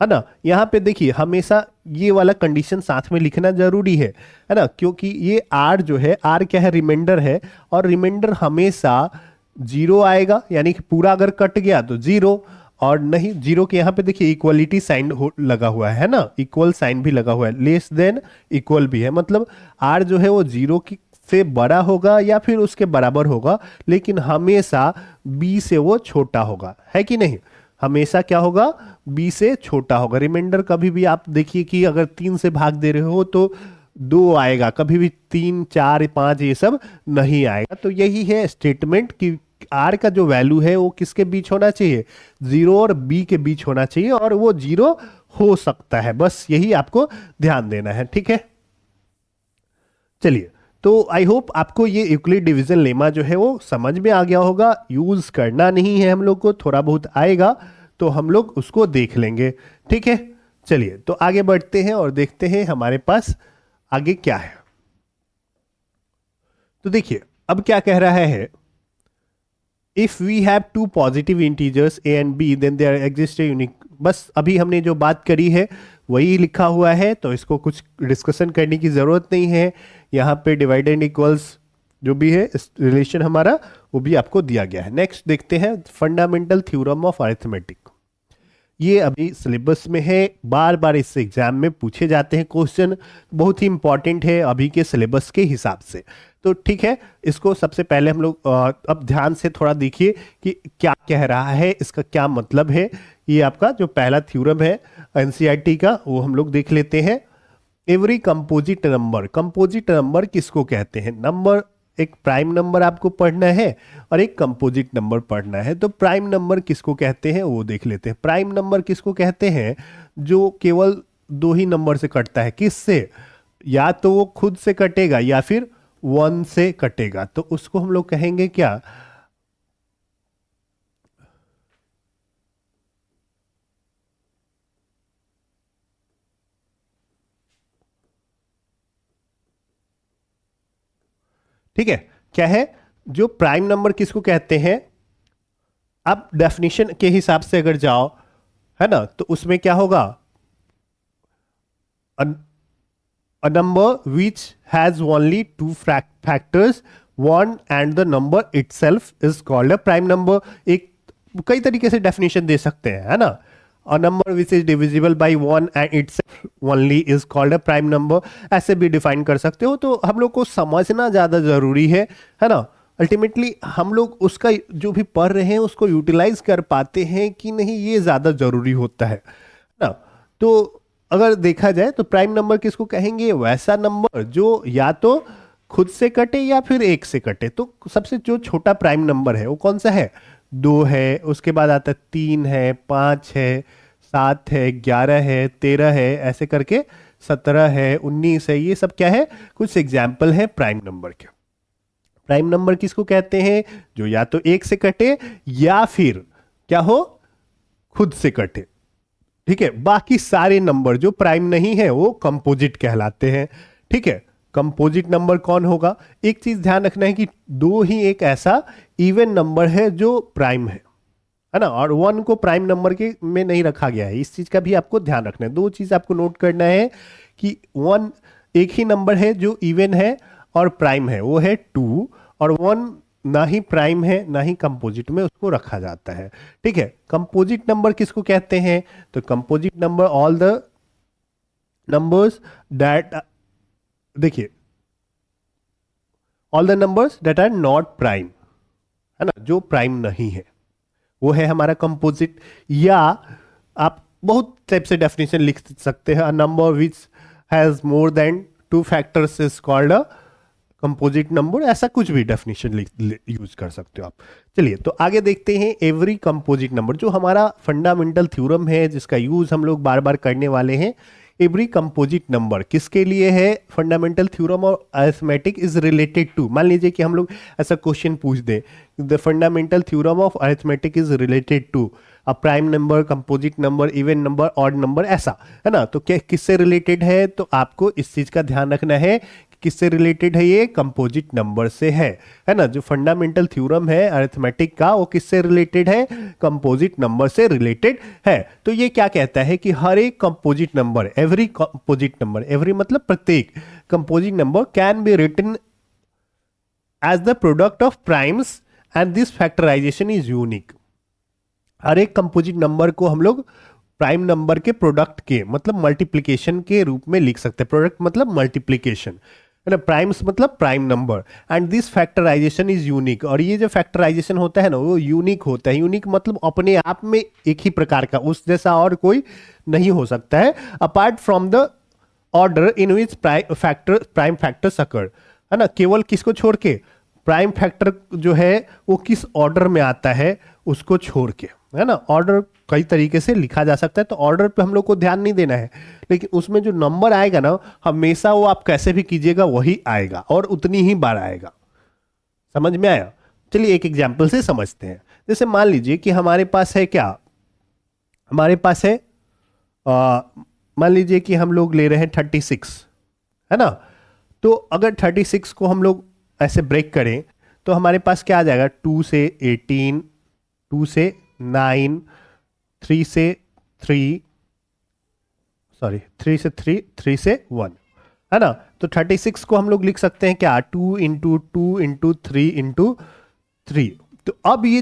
है ना। यहाँ पे देखिए हमेशा ये वाला कंडीशन साथ में लिखना जरूरी है ना, क्योंकि ये आर जो है, आर क्या है, रिमाइंडर है और रिमाइंडर हमेशा जीरो आएगा, यानी कि पूरा अगर कट गया तो जीरो, और नहीं जीरो के यहाँ पे देखिए इक्वलिटी साइन लगा हुआ है ना, इक्वल साइन भी लगा हुआ है, लेस देन इक्वल भी है, मतलब आर जो है वो जीरो की से बड़ा होगा या फिर उसके बराबर होगा, लेकिन हमेशा बी से वो छोटा होगा, है कि नहीं। हमेशा क्या होगा, बी से छोटा होगा। रिमाइंडर कभी भी आप देखिए कि अगर 3 से भाग दे रहे हो तो 2 आएगा, कभी भी 3, 4, 5 ये सब नहीं आएगा। तो यही है स्टेटमेंट कि आर का जो वैल्यू है वो किसके बीच होना चाहिए, 0 और बी के बीच होना चाहिए, और वो 0 हो सकता है, बस यही आपको ध्यान देना है, ठीक है। चलिए, तो आई होप आपको ये यूक्लिड डिवीजन लेमा जो है वो समझ में आ गया होगा। यूज करना नहीं है हम लोग को, थोड़ा बहुत आएगा तो हम लोग उसको देख लेंगे। ठीक है, चलिए तो आगे बढ़ते हैं और देखते हैं हमारे पास आगे क्या है। तो देखिए अब क्या कह रहा है, if we have two positive integers A and B then there exist a unique. बस अभी हमने जो बात करी है वही लिखा हुआ है, तो इसको कुछ डिस्कशन करने की जरूरत नहीं है। यहाँ पे डिवाइड एंड इक्वल्स जो भी है रिलेशन हमारा वो भी आपको दिया गया है। नेक्स्ट देखते हैं फंडामेंटल थ्योरम ऑफ अरिथमेटिक। ये अभी सिलेबस में है, बार बार इससे एग्जाम में पूछे जाते हैं क्वेश्चन, बहुत ही इंपॉर्टेंट है अभी के सिलेबस के हिसाब से। तो ठीक है, इसको सबसे पहले हम लोग अब ध्यान से थोड़ा देखिए कि क्या कह रहा है, इसका क्या मतलब है। ये आपका जो पहला थ्योरम है एनसीईआरटी का वो हम लोग देख लेते हैं। Every composite number, composite number किसको कहते हैं? नंबर, एक प्राइम नंबर आपको पढ़ना है और एक कंपोजिट नंबर पढ़ना है। तो प्राइम नंबर किसको कहते हैं वो देख लेते हैं। प्राइम नंबर किसको कहते हैं? जो केवल दो ही नंबर से कटता है। किससे? या तो वो खुद से कटेगा या फिर वन से कटेगा, तो उसको हम लोग कहेंगे क्या? ठीक है, क्या है जो प्राइम नंबर किसको कहते हैं? आप डेफिनेशन के हिसाब से अगर जाओ है ना, तो उसमें क्या होगा? A number which has only two factors, one and the number itself is called a prime number। एक कई तरीके से डेफिनेशन दे सकते हैं, है ना। A number which is divisible by one and itself only is called a prime number, ऐसे भी डिफाइन कर सकते हो। तो हम लोग को समझना ज़्यादा ज़रूरी है ना। अल्टीमेटली हम लोग उसका जो भी पढ़ रहे हैं उसको यूटिलाइज कर पाते हैं कि नहीं, ये ज़्यादा ज़रूरी होता है ना। तो अगर देखा जाए तो प्राइम नंबर किसको कहेंगे? वैसा नंबर जो या तो खुद से कटे या फिर एक से कटे। तो सबसे जो छोटा प्राइम नंबर है वो कौन सा है? 2 है, उसके बाद आता है 3 है, 5 है, 7 है, 11 है, 13 है, ऐसे करके 17 है, 19 है। ये सब क्या है? कुछ एग्जाम्पल है प्राइम नंबर के। प्राइम नंबर किसको कहते हैं? जो या तो एक से कटे या फिर क्या हो, खुद से कटे। ठीक है, बाकी सारे नंबर जो प्राइम नहीं है वो कंपोजिट कहलाते हैं। ठीक है, कंपोजिट नंबर कौन होगा? एक चीज ध्यान रखना है कि दो ही एक ऐसा इवन नंबर है जो प्राइम है ना, और वन को प्राइम नंबर के में नहीं रखा गया है। इस चीज का भी आपको ध्यान रखना है। दो चीज आपको नोट करना है कि वन एक ही नंबर है जो इवन है और प्राइम है, वो है 2, और वन ना ही प्राइम है ना ही कंपोजिट में उसको रखा जाता है। ठीक है, कंपोजिट नंबर किसको कहते हैं? तो composite number all the numbers that, देखिए, all the numbers that are not prime, है ना, जो प्राइम नहीं है वो है हमारा कंपोजिट। या आप बहुत टाइप से डेफिनेशन लिख सकते हैं। A number which has more than 2 factors is called a composite number, ऐसा कुछ भी डेफिनेशन यूज कर सकते हो आप। चलिए तो आगे देखते हैं एवरी कंपोजिट नंबर, जो हमारा फंडामेंटल थ्योरम है जिसका यूज हम लोग बार बार करने वाले हैं। एवरी कंपोजिट नंबर किसके लिए है? Fundamental theorem of arithmetic is related to. मान लीजिए कि हम लोग ऐसा क्वेश्चन पूछ दें, the fundamental theorem of arithmetic is related to a prime number, composite number, even number, odd number, ऐसा है ना। तो क्या किससे रिलेटेड है? तो आपको इस चीज का ध्यान रखना है किससे रिलेटेड है? ये कंपोजिट नंबर से है ना। जो फंडामेंटल थ्योरम है अरिथमेटिक का वो किससे रिलेटेड है? कंपोजिट नंबर से रिलेटेड है। तो ये क्या कहता है कि हर एक composite number, every composite number, every मतलब प्रत्येक, composite number can be written as the product of primes and this factorisation is unique. हर एक कंपोजिट नंबर को हम लोग प्राइम नंबर के प्रोडक्ट के मतलब मल्टीप्लिकेशन के रूप में लिख सकते हैं। प्रोडक्ट मतलब मल्टीप्लिकेशन, है ना। प्राइम्स मतलब prime number, and this factorisation is unique. और ये जो फैक्टराइजेशन होता है ना वो यूनिक होता है। यूनिक मतलब अपने आप में एक ही प्रकार का, उस जैसा और कोई नहीं हो सकता है, apart from the order in which prime factors occur, है ना। केवल किसको छोड़ के? प्राइम फैक्टर जो है वो किस ऑर्डर में आता है उसको छोड़ के, है ना। ऑर्डर कई तरीके से लिखा जा सकता है, तो ऑर्डर पे हम लोग को ध्यान नहीं देना है, लेकिन उसमें जो नंबर आएगा ना हमेशा वो आप कैसे भी कीजिएगा वही आएगा और उतनी ही बार आएगा। समझ में आया? चलिए एक एग्जाम्पल से समझते हैं। जैसे मान लीजिए कि हमारे पास है क्या, हमारे पास है, मान लीजिए कि हम लोग ले रहे हैं 36, है ना। तो अगर 36 को हम लोग ऐसे ब्रेक करें तो हमारे पास क्या आ जाएगा, 2 से 18, 2 से 9, 3 से 3, सॉरी 3 से 3, 3 से 1, है ना। तो 36 को हम लोग लिख सकते हैं क्या, 2 इंटू 2 इंटू 3 इंटू 3। तो अब ये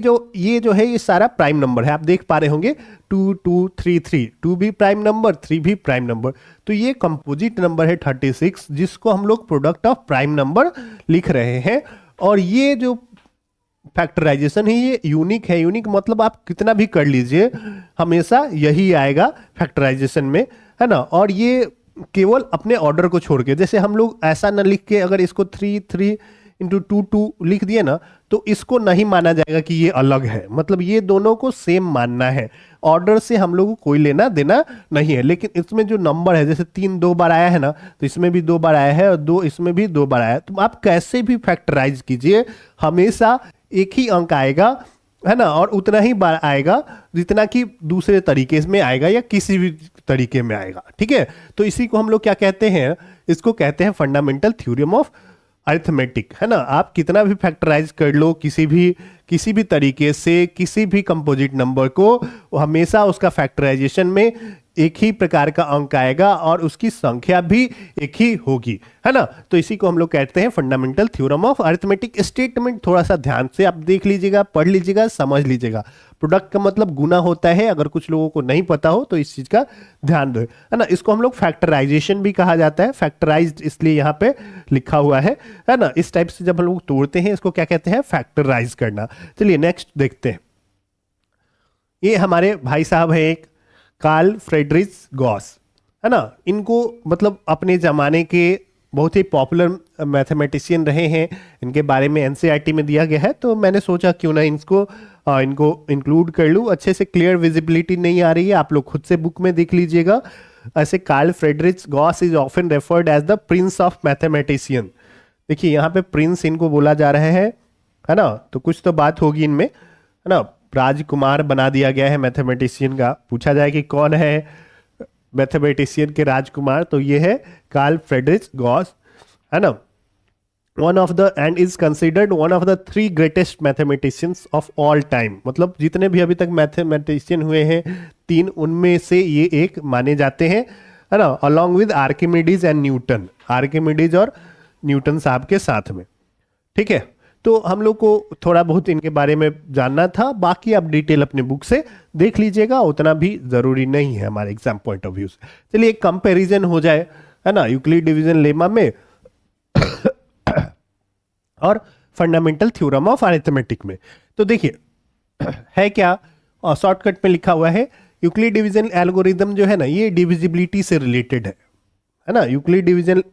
जो है ये सारा प्राइम नंबर है, आप देख पा रहे होंगे 2 2 3 3, 2 भी प्राइम नंबर, 3 भी प्राइम नंबर। तो ये कंपोजिट नंबर है 36, जिसको हम लोग प्रोडक्ट ऑफ प्राइम नंबर लिख रहे हैं। और ये जो फैक्टराइजेशन है ये यूनिक है। यूनिक मतलब आप कितना भी कर लीजिए हमेशा यही आएगा फैक्टराइजेशन में, है ना। और ये केवल अपने ऑर्डर को छोड़ के, जैसे हम लोग ऐसा न लिख के अगर इसको 3 3 इंटू 2 2 लिख दिए ना, तो इसको नहीं माना जाएगा कि ये अलग है। मतलब ये दोनों को सेम मानना है, ऑर्डर से हम लोग को कोई लेना देना नहीं है। लेकिन इसमें जो नंबर है, जैसे 3 2 बार आया है ना, तो इसमें भी 2 बार आया है और 2 इसमें भी 2 बार आया है। तो आप कैसे भी फैक्टराइज कीजिए हमेशा एक ही अंक आएगा, है ना, और उतना ही बार आएगा जितना कि दूसरे तरीके में आएगा या किसी भी तरीके में आएगा। ठीक है, तो इसी को हम लोग क्या कहते हैं, इसको कहते हैं फंडामेंटल थ्योरम ऑफ अरिथमेटिक, है ना। आप कितना भी फैक्टराइज कर लो किसी भी तरीके से किसी भी कंपोजिट नंबर को, हमेशा उसका फैक्टराइजेशन में एक ही प्रकार का अंक आएगा और उसकी संख्या भी एक ही होगी, है ना। तो इसी को हम लोग कहते हैं fundamental theorem of arithmetic. Statement थोड़ा सा ध्यान से आप देख लीजिएगा, पढ़ लीजिएगा, समझ लीजिएगा। प्रोडक्ट का मतलब गुना होता है, अगर कुछ लोगों को नहीं पता हो तो इस चीज का ध्यान रहे, है ना। इसको हम लोग फैक्टराइजेशन भी कहा जाता है, फैक्टराइज्ड इसलिए यहाँ पे लिखा हुआ है ना। इस टाइप से जब हम लोग तोड़ते हैं इसको क्या कहते हैं, फैक्टराइज करना। चलिए नेक्स्ट देखते हैं। ये हमारे भाई साहब है एक कार्ल फ्रेडरिक गॉस, है ना। इनको मतलब अपने ज़माने के बहुत ही पॉपुलर मैथमेटिशियन रहे हैं। इनके बारे में एनसीईआरटी में दिया गया है, तो मैंने सोचा क्यों ना इनको इंक्लूड कर लूँ। अच्छे से क्लियर विजिबिलिटी नहीं आ रही है, आप लोग खुद से बुक में देख लीजिएगा। ऐसे Carl Friedrich Gauss is often referred as the prince of mathematician. देखिए यहाँ पे प्रिंस इनको बोला जा रहा है ना। तो कुछ तो बात होगी इनमें, है ना। राजकुमार बना दिया गया है मैथमेटिशियन का। पूछा जाए कि कौन है मैथमेटिशियन के राजकुमार, तो ये है कार्ल फ्रेडरिक गॉस, है ना। One of the end is considered one of the 3 greatest mathematicians of all time. मतलब जितने भी अभी तक मैथमेटिशियन हुए हैं 3, उनमें से ये एक माने जाते हैं, है ना। Along with Archimedes and Newton, Archimedes और न्यूटन साहब के साथ में। ठीक है, तो हम लोग को थोड़ा बहुत इनके बारे में जानना था, बाकी आप डिटेल अपने बुक से देख लीजिएगा, उतना भी जरूरी नहीं है हमारे एग्जाम पॉइंट ऑफ व्यू से। चलिए एक कंपैरिजन हो जाए, है ना, यूक्लिड डिवीजन लेमा में और फंडामेंटल थ्योरम ऑफ अरिथमेटिक में। तो देखिए है क्या, शॉर्टकट में लिखा हुआ है, यूक्लिड डिवीजन एल्गोरिदम जो है ना, ये डिविजिबिलिटी से रिलेटेड है ना। यूक्लिड डिवीजन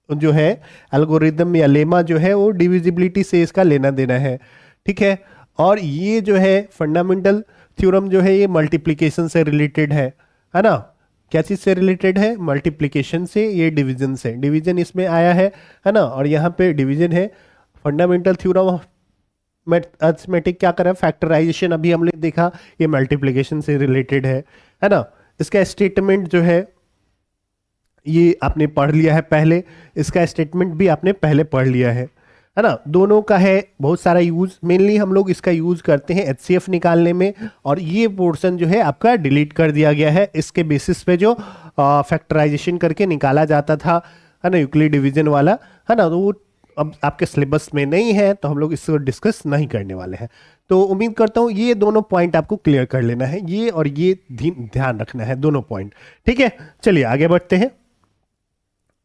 जो है एल्गोरिदम या लेमा जो है वो डिविजिबिलिटी से इसका लेना देना है। ठीक है, और ये जो है फंडामेंटल थ्योरम जो है ये मल्टीप्लिकेशन से रिलेटेड है ना। क्या चीज़ से रिलेटेड है, मल्टीप्लिकेशन से, ये डिवीजन से, डिवीजन इसमें आया है ना। और यहाँ पे डिवीजन है। फंडामेंटल थ्योरम ऑफ अरिथमेटिक क्या कर रहा है, फैक्टराइजेशन अभी हमने देखा, ये मल्टीप्लिकेशन से रिलेटेड है ना। इसका स्टेटमेंट जो है ये आपने पढ़ लिया है पहले, इसका स्टेटमेंट भी आपने पहले पढ़ लिया है ना। दोनों का है बहुत सारा यूज, मेनली हम लोग इसका यूज करते हैं एचसीएफ निकालने में, और ये पोर्शन जो है आपका डिलीट कर दिया गया है। इसके बेसिस पे जो फैक्टराइजेशन करके निकाला जाता था, है ना, यूक्लिड डिवीजन वाला, है ना, तो वो अब आपके सिलेबस में नहीं है, तो हम लोग इसको डिस्कस नहीं करने वाले हैं। तो उम्मीद करता हूँ ये दोनों पॉइंट आपको क्लियर कर लेना है, ये और ये ध्यान रखना है, दोनों पॉइंट। ठीक है, चलिए आगे बढ़ते हैं।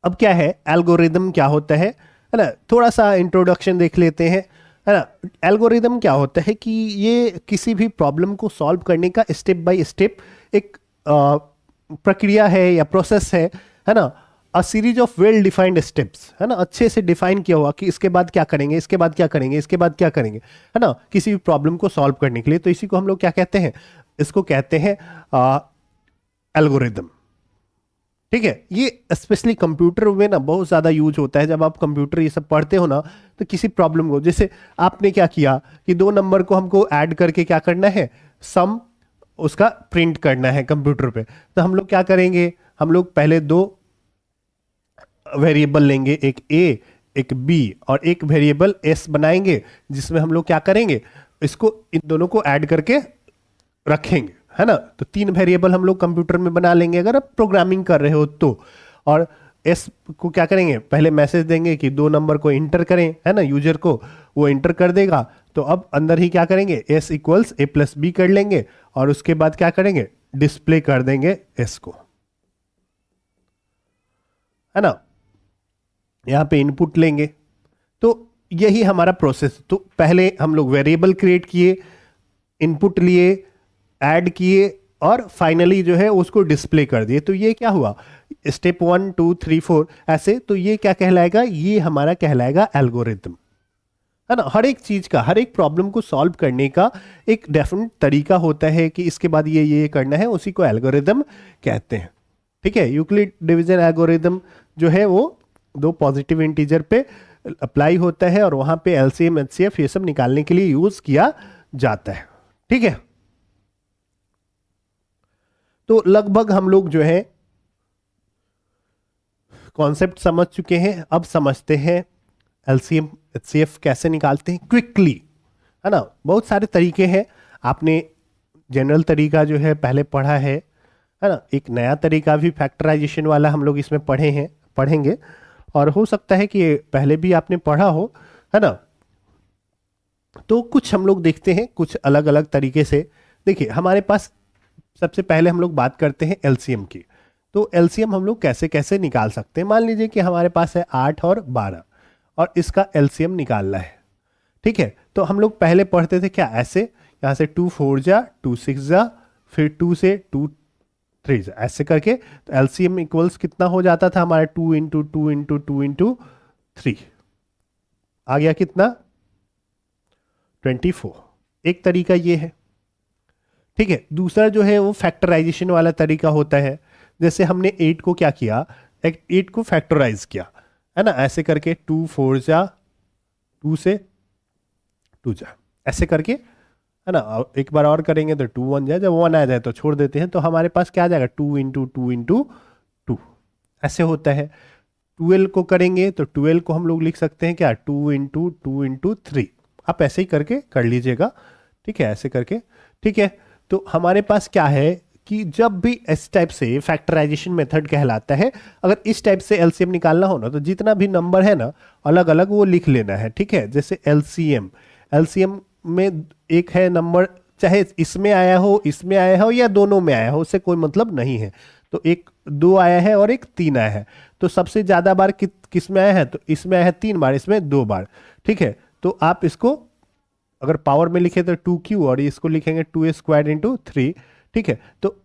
अब क्या है, एल्गोरिदम क्या होता है ना, थोड़ा सा इंट्रोडक्शन देख लेते हैं, है ना। एल्गोरिदम क्या होता है कि ये किसी भी प्रॉब्लम को सॉल्व करने का स्टेप बाय स्टेप एक प्रक्रिया है या प्रोसेस है ना। A series of well defined steps, है ना, अच्छे से डिफाइन किया हुआ कि इसके बाद क्या करेंगे, इसके बाद क्या करेंगे, इसके बाद क्या करेंगे, है ना, किसी भी प्रॉब्लम को सॉल्व करने के लिए। तो इसी को हम लोग क्या कहते हैं, इसको कहते हैं एल्गोरिदम। ठीक है, ये स्पेशली कंप्यूटर में ना बहुत ज़्यादा यूज होता है। जब आप कंप्यूटर ये सब पढ़ते हो ना, तो किसी प्रॉब्लम को, जैसे आपने क्या किया कि 2 नंबर को हमको ऐड करके क्या करना है, सम उसका प्रिंट करना है कंप्यूटर पे। तो हम लोग क्या करेंगे, हम लोग पहले दो वेरिएबल लेंगे, एक ए एक बी, और एक वेरिएबल एस बनाएंगे, जिसमें हम लोग क्या करेंगे, इसको इन दोनों को ऐड करके रखेंगे, है ना। तो तीन वेरिएबल हम लोग कंप्यूटर में बना लेंगे अगर आप प्रोग्रामिंग कर रहे हो तो। और एस को क्या करेंगे, पहले मैसेज देंगे कि दो नंबर को इंटर करें, है ना, यूजर को, वो इंटर कर देगा। तो अब अंदर ही क्या करेंगे, S equals a plus B कर लेंगे, और उसके बाद क्या करेंगे, डिस्प्ले कर देंगे एस को, है ना। यहाँ पे इनपुट लेंगे। तो यही हमारा प्रोसेस। तो पहले हम लोग वेरिएबल क्रिएट किए, इनपुट लिए, ऐड किए, और फाइनली जो है उसको डिस्प्ले कर दिए। तो ये क्या हुआ, स्टेप 1 2 3 4 ऐसे। तो ये क्या कहलाएगा, ये हमारा कहलाएगा एल्गोरिथम, है ना। हर एक चीज का, हर एक प्रॉब्लम को सॉल्व करने का एक डेफिनेट तरीका होता है कि इसके बाद ये करना है, उसी को एल्गोरिथम कहते हैं। ठीक है, यूक्लिड डिवीजन एल्गोरिथम जो है वो दो पॉजिटिव इंटीजर पे अप्लाई होता है, और वहां पे एलसीएम एचसीएफ ये सब निकालने के लिए यूज किया जाता है। ठीक है, तो लगभग हम लोग जो है कॉन्सेप्ट समझ चुके हैं। अब समझते हैं एलसीएम एचसीएफ कैसे निकालते हैं क्विकली, है ना। बहुत सारे तरीके हैं, आपने जनरल तरीका जो है पहले पढ़ा है ना। एक नया तरीका भी फैक्टराइजेशन वाला हम लोग इसमें पढ़ेंगे, और हो सकता है कि पहले भी आपने पढ़ा हो, है ना। तो कुछ हम लोग देखते हैं कुछ अलग अलग तरीके से। देखिए हमारे पास सबसे पहले हम लोग बात करते हैं एलसीएम की। तो एलसीएम हम लोग कैसे कैसे निकाल सकते हैं। मान लीजिए कि हमारे पास है 8 और 12, और इसका एलसीएम निकालना है। ठीक है, तो हम लोग पहले पढ़ते थे क्या, ऐसे यहाँ से 2 4 जा 2 6 जा, फिर 2 से 2 3 जा, ऐसे करके। तो एलसीएम इक्वल्स कितना हो जाता था हमारा, 2 इंटू 2 इंटू 2 इंटू 3 आ गया कितना, 24। एक तरीका ये है। ठीक है, दूसरा जो है वो फैक्टराइजेशन वाला तरीका होता है। जैसे हमने 8 को क्या किया, 8 को फैक्टराइज किया, है ना, ऐसे करके 2 4 जा 2 से 2 जा, ऐसे करके, है ना। एक बार और करेंगे तो 2 1 जाए, जब 1 आ जाए तो छोड़ देते हैं। तो हमारे पास क्या आ जाएगा, 2 इंटू 2 इंटू 2 ऐसे होता है। 12 को करेंगे तो 12 को हम लोग लिख सकते हैं क्या, 2 इंटू 2 इंटू 3। आप ऐसे ही करके कर लीजिएगा। ठीक है, ऐसे करके। ठीक है, तो हमारे पास क्या है कि जब भी इस टाइप से फैक्टराइजेशन मेथड कहलाता है, अगर इस टाइप से एलसीएम निकालना हो ना, तो जितना भी नंबर है ना अलग अलग वो लिख लेना है। ठीक है, जैसे एलसीएम, एलसीएम में एक है नंबर, चाहे इसमें आया हो, इसमें आया हो, या दोनों में आया हो, उससे कोई मतलब नहीं है। तो एक 2 आया है और एक 3 आया है। तो सबसे ज्यादा बार किस में आया है, तो इसमें आया है 3 बार, इसमें 2 बार। ठीक है, तो आप इसको अगर पावर में लिखे तो 2q, और इसको लिखेंगे 2a स्क्वायर इंटू 3। ठीक है, तो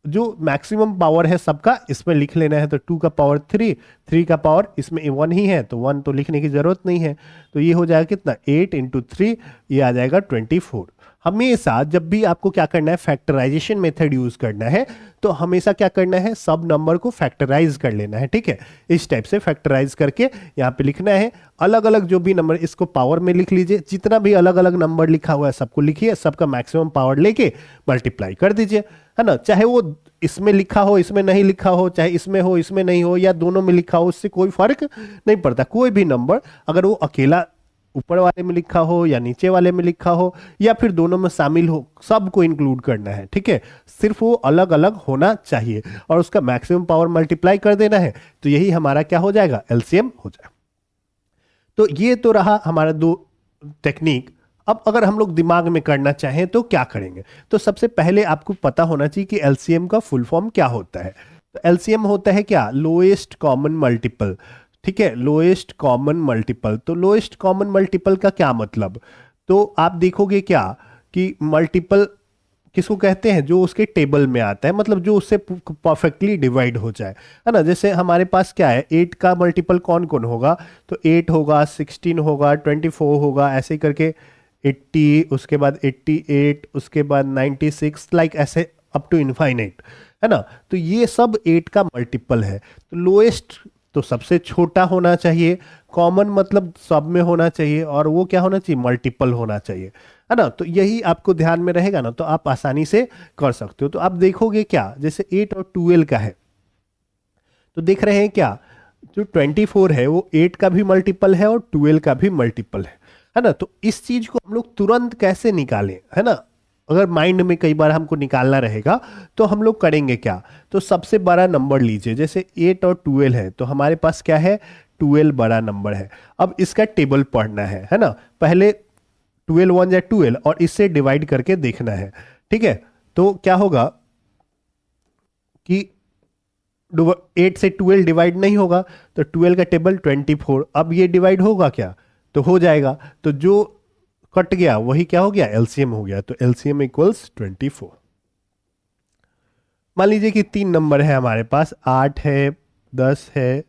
जो मैक्सिमम पावर है सबका इसमें लिख लेना है। तो 2 का पावर 3, 3 का पावर इसमें 1 ही है, तो 1 तो लिखने की जरूरत नहीं है। तो ये हो जाएगा कितना, 8 इंटू 3, ये आ जाएगा 24। हमेशा जब भी आपको क्या करना है, फैक्टराइजेशन मेथड यूज करना है, तो हमेशा क्या करना है, सब नंबर को फैक्टराइज कर लेना है। ठीक है, इस टाइप से फैक्टराइज करके यहाँ पे लिखना है। अलग अलग जो भी नंबर, इसको पावर में लिख लीजिए, जितना भी अलग अलग नंबर लिखा हुआ है सबको लिखिए, सबका मैक्सिमम पावर लेके मल्टीप्लाई कर दीजिए, है ना। चाहे वो इसमें लिखा हो, इसमें नहीं लिखा हो, चाहे इसमें हो, इसमें नहीं हो, या दोनों में लिखा हो, उससे कोई फर्क नहीं पड़ता। कोई भी नंबर अगर वो अकेला ऊपर वाले में लिखा हो या नीचे वाले में लिखा हो या फिर दोनों में शामिल हो, सबको इंक्लूड करना है। ठीक है, सिर्फ वो अलग अलग होना चाहिए और उसका मैक्सिमम पावर मल्टीप्लाई कर देना है। तो यही हमारा क्या हो जाएगा, एलसीएम हो जाएगा। तो ये तो रहा हमारा दो टेक्निक। अब अगर हम लोग दिमाग में करना चाहें तो क्या करेंगे। तो सबसे पहले आपको पता होना चाहिए कि एलसीएम का फुल फॉर्म क्या होता है। तो एलसीएम होता है क्या, लोएस्ट कॉमन मल्टीपल। ठीक है, लोएस्ट कॉमन मल्टीपल। तो लोएस्ट कॉमन मल्टीपल का क्या मतलब, तो आप देखोगे क्या कि मल्टीपल किसको कहते हैं, जो उसके टेबल में आता है, मतलब जो उससे परफेक्टली डिवाइड हो जाए, है ना। जैसे हमारे पास क्या है, 8 का मल्टीपल कौन कौन होगा, तो 8 होगा, 16 होगा, 24 होगा, ऐसे करके 80, उसके बाद 88, उसके बाद 96, लाइक ऐसे अप टू इनफाइनाइट, है ना। तो ये सब 8 का मल्टीपल है। तो लोएस्ट तो सबसे छोटा होना चाहिए, कॉमन मतलब सब में होना चाहिए, और वो क्या होना चाहिए, मल्टीपल होना चाहिए, है ना। तो यही आपको ध्यान में रहेगा ना, तो आप आसानी से कर सकते हो। तो आप देखोगे क्या, जैसे 8 और 12 का है, तो देख रहे हैं क्या, जो 24 है वो 8 का भी मल्टीपल है और 12 का भी मल्टीपल है ना। तो इस चीज को हम लोग तुरंत कैसे निकालें, है ना, अगर माइंड में कई बार हमको निकालना रहेगा तो हम लोग करेंगे क्या, तो सबसे बड़ा नंबर लीजिए, जैसे 8 और 12 है तो हमारे पास क्या है, 12 बड़ा नंबर है। अब इसका टेबल पढ़ना है ना, पहले 12 1 या 12 और इससे डिवाइड करके देखना है, ठीक है। तो क्या होगा कि 8 से 12 डिवाइड नहीं होगा, तो 12 का टेबल 24, अब ये डिवाइड होगा क्या, तो हो जाएगा, तो जो कट गया वही क्या हो गया, एलसीएम हो गया, तो एलसीएम इक्वल्स 24। मान लीजिए कि 3 नंबर है हमारे पास, 8 है, 10 है,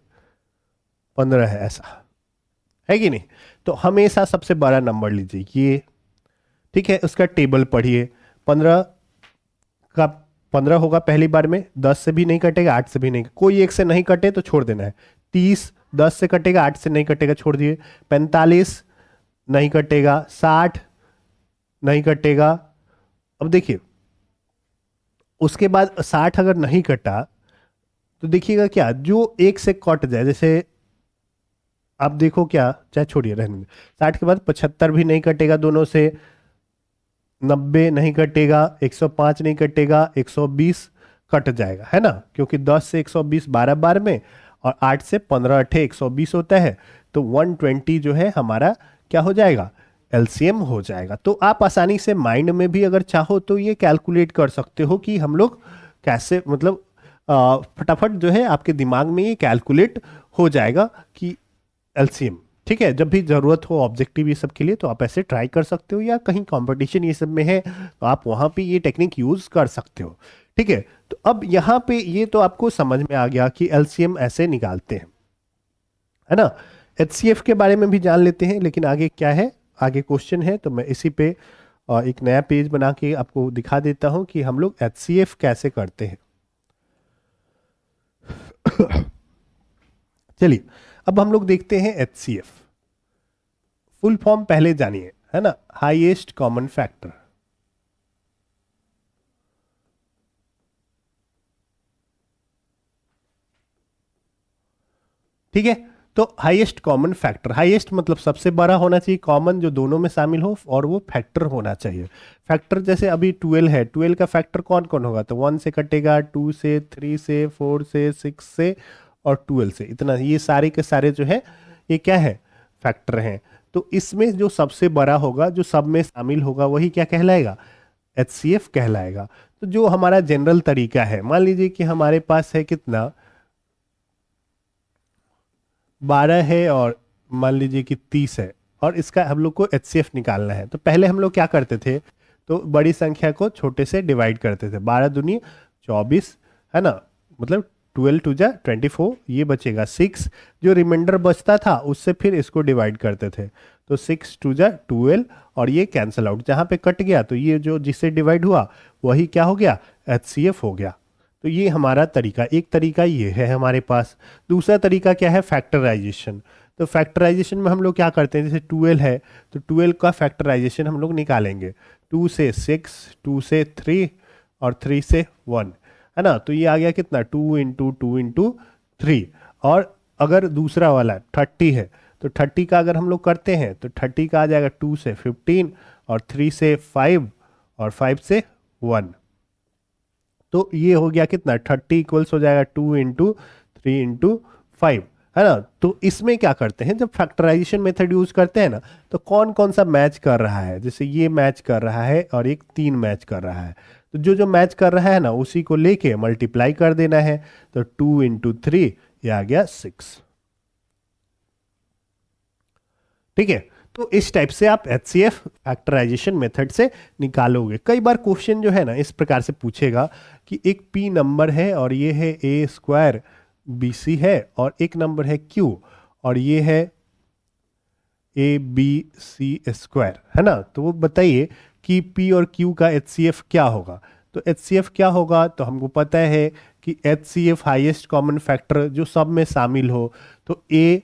15 है, ऐसा है कि नहीं। तो हमेशा सबसे बड़ा नंबर लीजिए ये, ठीक है, उसका टेबल पढ़िए। 15 का 15 होगा पहली बार में, 10 से भी नहीं कटेगा, 8 से भी नहीं, कोई एक से नहीं कटे तो छोड़ देना है। 30 10 से कटेगा, 8 से नहीं कटेगा, छोड़ दिए। 45 नहीं कटेगा, 60 नहीं कटेगा। अब देखिए उसके बाद 60 अगर नहीं कटा तो देखिएगा क्या, जो एक से कट जाए, जैसे आप देखो क्या, चाहे छोड़िए रहने दीजिए, 60 के बाद 75 भी नहीं कटेगा दोनों से, 90 नहीं कटेगा, 105 नहीं कटेगा, 120 कट जाएगा, है ना, क्योंकि 10 से 120 12 बार में, और 8 से 15 अठे 120 होता है, तो 120 जो है हमारा क्या हो जाएगा, एलसीएम हो जाएगा। तो आप आसानी से माइंड में भी अगर चाहो तो ये कैलकुलेट कर सकते हो कि हम लोग कैसे, मतलब फटाफट जो है आपके दिमाग में ये कैलकुलेट हो जाएगा कि एलसीएम, ठीक है। जब भी जरूरत हो ऑब्जेक्टिव ये सब के लिए तो आप ऐसे ट्राई कर सकते हो, या कहीं कंपटीशन ये सब में है तो आप वहां पे ये टेक्निक यूज कर सकते हो, ठीक है। तो अब यहाँ पे ये तो आपको समझ में आ गया कि एलसीएम ऐसे निकालते हैं, है ना। एचसीएफ के बारे में भी जान लेते हैं, लेकिन आगे क्या है, आगे क्वेश्चन है, तो मैं इसी पे एक नया पेज बना के आपको दिखा देता हूं कि हम लोग एचसीएफ कैसे करते हैं। चलिए अब हम लोग देखते हैं एचसीएफ। फुल फॉर्म पहले जानिए, है ना, हाईएस्ट कॉमन फैक्टर। ठीक है, तो हाईएस्ट कॉमन फैक्टर, हाईएस्ट मतलब सबसे बड़ा होना चाहिए, कॉमन जो दोनों में शामिल हो, और वो फैक्टर होना चाहिए। फैक्टर जैसे अभी 12 है, 12 का फैक्टर कौन कौन होगा, तो 1 से कटेगा, 2 से, 3 से, 4 से, 6 से और 12 से, इतना, ये सारे के सारे जो है ये क्या है, फैक्टर हैं। तो इसमें जो सबसे बड़ा होगा, जो सब में शामिल होगा, वही क्या कहलाएगा, एचसीएफ कहलाएगा। तो जो हमारा जनरल तरीका है, मान लीजिए कि हमारे पास है कितना, 12 है, और मान लीजिए कि 30 है, और इसका हम लोग को एचसीएफ निकालना है। तो पहले हम लोग क्या करते थे, तो बड़ी संख्या को छोटे से डिवाइड करते थे, 12 दूनी 24, है ना, मतलब 12 टू जा 24, ये बचेगा 6, जो रिमाइंडर बचता था उससे फिर इसको डिवाइड करते थे, तो 6 टू जा 12, और ये कैंसिल आउट, जहाँ पे कट गया तो ये जो जिससे डिवाइड हुआ वही क्या हो गया, एचसीएफ हो गया। तो ये हमारा तरीका, एक तरीका ये है हमारे पास। दूसरा तरीका क्या है, फैक्टराइजेशन। तो फैक्टराइजेशन में हम लोग क्या करते हैं, जैसे 12 है तो 12 का फैक्टराइजेशन हम लोग निकालेंगे, 2 से 6, 2 से 3 और 3 से 1, है ना। तो ये आ गया कितना, 2 इंटू 2 इंटू 3। और अगर दूसरा वाला 30 है तो 30 का अगर हम लोग करते हैं तो 30 का आ जाएगा 2 से 15 और 3 से 5 और 5 से 1। तो ये हो गया कितना, 30 इक्वल्स हो जाएगा 2 इंटू 3 इंटू 5, है ना। तो इसमें क्या करते हैं, जब फैक्टराइजेशन मेथड यूज करते हैं ना, तो कौन कौन सा मैच कर रहा है, जैसे ये मैच कर रहा है और एक 3 मैच कर रहा है, तो जो जो मैच कर रहा है ना उसी को लेके मल्टीप्लाई कर देना है, तो 2 इंटू 3 ये आ गया 6, ठीक है। तो इस टाइप से आप एचसीएफ फैक्टराइजेशन मेथड से निकालोगे। कई बार क्वेश्चन जो है ना इस प्रकार से पूछेगा कि एक पी नंबर है और ये है ए स्क्वायर बी सी है, और एक नंबर है क्यू और ये है ए बी सी स्क्वायर, है ना। तो वो बताइए कि पी और क्यू का एचसीएफ क्या होगा। तो एचसीएफ क्या होगा, तो हमको पता है कि HCF हाईएस्ट कॉमन फैक्टर जो सब में शामिल हो, तो A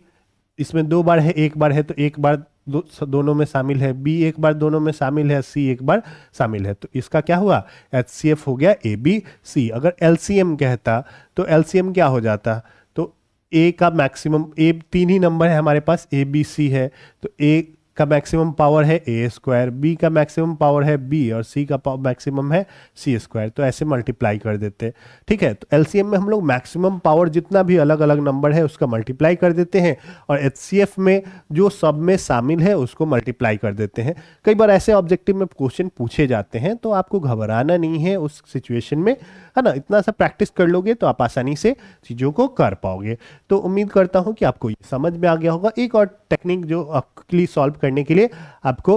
इसमें 2 बार है, 1 बार है, तो 1 बार दोनों में शामिल है, B एक बार दोनों में शामिल है, C एक बार शामिल है, तो इसका क्या हुआ, HCF हो गया ABC। अगर LCM कहता तो LCM क्या हो जाता, तो A का मैक्सिमम, A 3 ही नंबर है हमारे पास, ABC है, तो A का मैक्सिमम पावर है A², B का मैक्सिमम पावर है B और C का मैक्सिमम है C², तो ऐसे मल्टीप्लाई कर देते हैं। ठीक है, तो LCM में हम लोग मैक्सिमम पावर जितना भी अलग अलग नंबर है उसका मल्टीप्लाई कर देते हैं, और HCF में जो सब में शामिल है उसको मल्टीप्लाई कर देते हैं। कई बार ऐसे ऑब्जेक्टिव में क्वेश्चन पूछे जाते हैं, तो आपको घबराना नहीं है उस सिचुएशन में, है ना। इतना सा प्रैक्टिस कर लोगे तो आप आसानी से चीज़ों को कर पाओगे। तो उम्मीद करता हूँ कि आपको ये समझ में आ गया होगा। एक और टेक्निक जो क्विकली सॉल्व करने के लिए आपको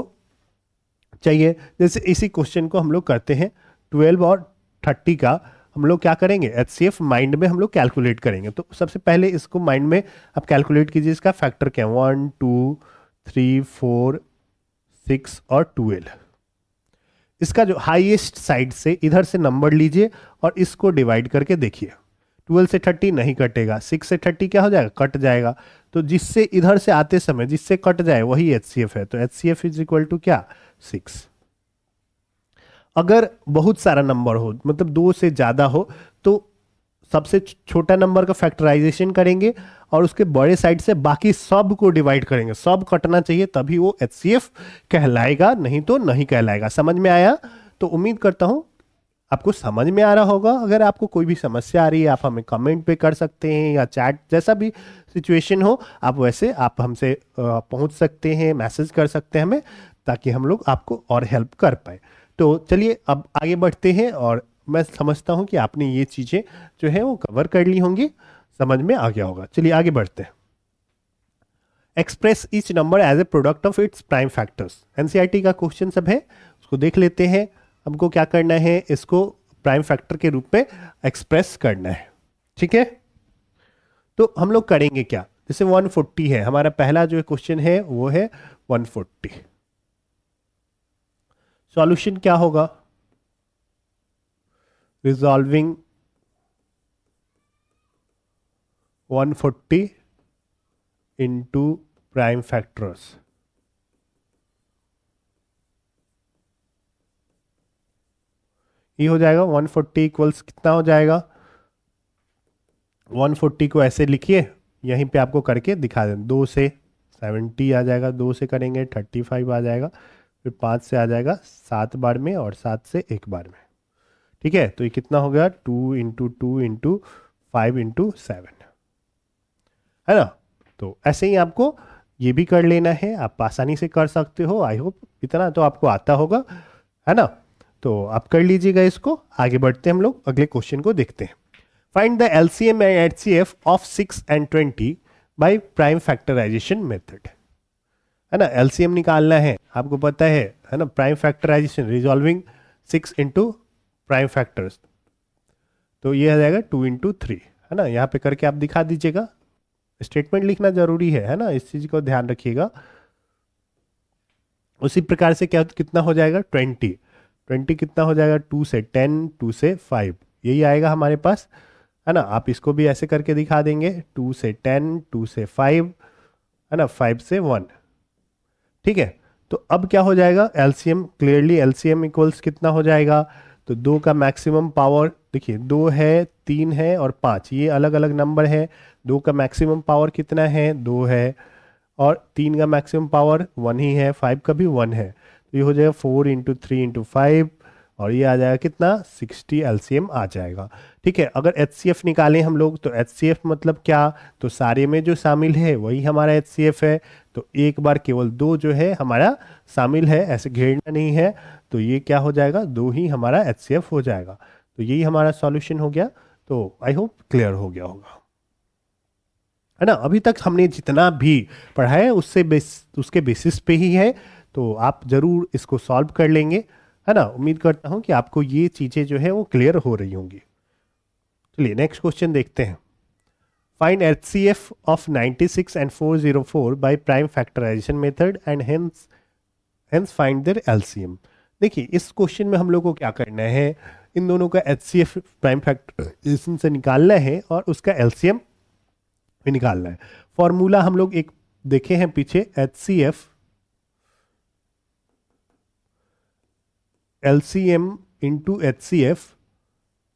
चाहिए, जैसे इसी क्वेश्चन को हम लोग करते हैं 12 और 30 का, हम लोग क्या करेंगे, HCF माइंड में हम लोग कैलकुलेट करेंगे। तो सबसे पहले इसको माइंड में आप कैलकुलेट कीजिए, इसका फैक्टर क्या है, 1 2 3 4 6 और 12। इसका जो हाईएस्ट साइड से इधर से नंबर लीजिए और इसको डिवाइड करके देखिए। 12 से 30 नहीं कटेगा, 6 से 30 क्या हो जाएगा, कट जाएगा, तो जिससे इधर से आते समय जिससे कट जाए वही HCF है, तो HCF इज इक्वल टू क्या, 6। अगर बहुत सारा नंबर हो, मतलब 2 से ज़्यादा हो, तो सबसे छोटा नंबर का फैक्टराइजेशन करेंगे और उसके बड़े साइड से बाकी सब को डिवाइड करेंगे, सब कटना चाहिए तभी वो HCF कहलाएगा, नहीं तो नहीं कहलाएगा। समझ में आया? तो उम्मीद करता हूँ आपको समझ में आ रहा होगा। अगर आपको कोई भी समस्या आ रही है आप हमें कमेंट पे कर सकते हैं, या चैट, जैसा भी सिचुएशन हो आप वैसे आप हमसे पहुंच सकते हैं, मैसेज कर सकते हैं हमें, ताकि हम लोग आपको और हेल्प कर पाए। तो चलिए अब आगे बढ़ते हैं, और मैं समझता हूं कि आपने ये चीज़ें जो है वो कवर कर ली होंगी, समझ में आ गया होगा। चलिए आगे बढ़ते हैं। Express each number as a product of its prime factors, NCERT का क्वेश्चन सब है, उसको देख लेते हैं। हमको क्या करना है, इसको प्राइम फैक्टर के रूप में एक्सप्रेस करना है। ठीक है, तो हम लोग करेंगे क्या, जैसे 140 है हमारा पहला जो क्वेश्चन है वो है 140। सॉल्यूशन क्या होगा, रिजॉल्विंग 140 इंटू प्राइम फैक्टर्स। ये हो जाएगा 140 इक्वल्स कितना हो जाएगा, 140 को ऐसे लिखिए, यहीं पे आपको करके दिखा दें। 2 से 70 आ जाएगा, 2 से करेंगे 35 आ जाएगा, फिर 5 से आ जाएगा 7 बार में, और 7 से 1 बार में। ठीक है, तो ये कितना हो गया, 2 इंटू 2 इंटू 5 इंटू 7, है ना। तो ऐसे ही आपको ये भी कर लेना है, आप आसानी से कर सकते हो। आई होप इतना तो आपको आता होगा, है ना। तो आप कर लीजिएगा इसको। आगे बढ़ते हैं हम लोग, अगले क्वेश्चन को देखते हैं। Find the LCM and HCF of 6 and 20 by prime factorisation method, है ना। LCM निकालना है, आपको पता है ना, prime factorisation, resolving 6 into prime factors, तो ये आ जाएगा 2 इंटू 3, है ना। यहाँ पे करके आप दिखा दीजिएगा, स्टेटमेंट लिखना जरूरी है ना, इस चीज को ध्यान रखिएगा। उसी प्रकार से क्या कितना हो जाएगा, 20 कितना हो जाएगा, 2 से 10, 2 से 5, यही आएगा हमारे पास, है ना। आप इसको भी ऐसे करके दिखा देंगे, 2 से 10, 2 से 5, है ना, 5 से 1। ठीक है, तो अब क्या हो जाएगा, LCM, क्लियरली LCM इक्वल्स कितना हो जाएगा, तो 2 का मैक्सिमम पावर, देखिए 2 है, 3 है और 5, ये अलग अलग नंबर है। 2 का मैक्सिमम पावर कितना है, 2 है, और 3 का मैक्सिमम पावर 1 ही है, 5 का भी 1 है, तो ये हो जाएगा 4 इंटू 3 इंटू 5, और ये आ जाएगा कितना, 60 LCM आ जाएगा। ठीक है, अगर HCF निकालें हम लोग, तो HCF मतलब क्या, तो सारे में जो शामिल है वही हमारा HCF है, तो एक बार केवल 2 जो है हमारा शामिल है, ऐसे घेरना नहीं है, तो ये क्या हो जाएगा, 2 ही हमारा HCF हो जाएगा। तो यही हमारा सॉल्यूशन हो गया। तो आई होप क्लियर हो गया होगा, है ना। अभी तक हमने जितना भी पढ़ा है उसके बेसिस पे ही है, तो आप जरूर इसको सॉल्व कर लेंगे, है ना। उम्मीद करता हूं कि आपको ये चीजें जो है वो क्लियर हो रही होंगी। चलिए नेक्स्ट क्वेश्चन देखते हैं। Find HCF of 96 and 404 by prime factorisation method and hence find their LCM। देखिए इस क्वेश्चन में हम लोग को क्या करना है, इन दोनों का HCF प्राइम फैक्टराइजेशन से निकालना है और उसका LCM भी निकालना है। फॉर्मूला हम लोग एक देखे हैं पीछे, HCF LCM into HCF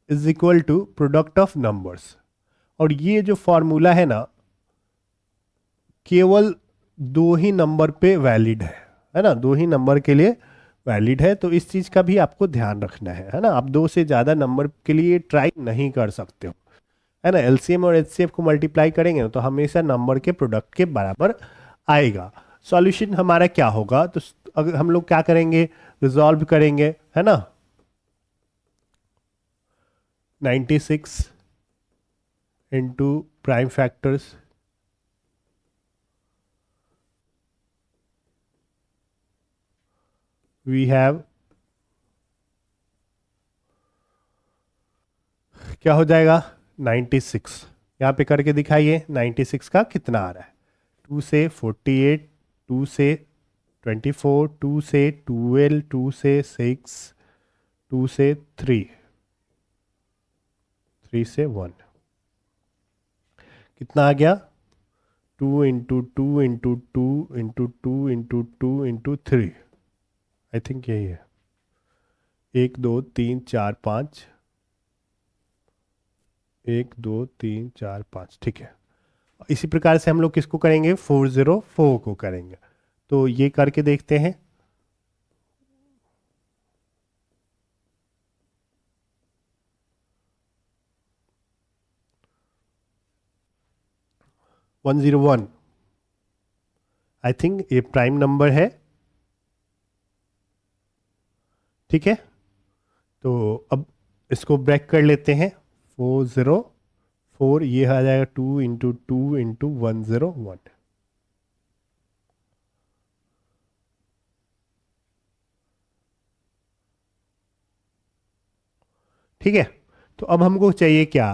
is equal to product of numbers. और ये जो फॉर्मूला है ना, केवल दो ही नंबर पे वैलिड है ना, दो ही नंबर के लिए वैलिड है। तो इस चीज़ का भी आपको ध्यान रखना है ना। आप दो से ज़्यादा नंबर के लिए ट्राई नहीं कर सकते हो, है ना। LCM और HCF को मल्टीप्लाई करेंगे ना तो हमेशा नंबर के प्रोडक्ट के बराबर आएगा। सॉल्यूशन हमारा क्या होगा, तो अगर हम लोग क्या करेंगे, रिजॉल्व करेंगे, है ना। 96 into prime factors we have, क्या हो जाएगा 96। यहाँ पे करके दिखाइए 96 का कितना आ रहा है। 2 से 48, 2 से 24, 2 से 12, 2 से 6, 2 से 3, 3 से 1, कितना आ गया 2 into 2 into 2 into 2 into 2 into 3। I think यही है, 1 2 3 4 5, 1 2 3 4 5, ठीक है। इसी प्रकार से हम लोग किसको करेंगे, 404 को करेंगे। तो ये करके देखते हैं। वन 101, आई थिंक ये प्राइम नंबर है, ठीक है। तो अब इसको ब्रेक कर लेते हैं। 404, ये आ जाएगा 2 इंटू 2 इंटू 101, ठीक है। तो अब हमको चाहिए क्या,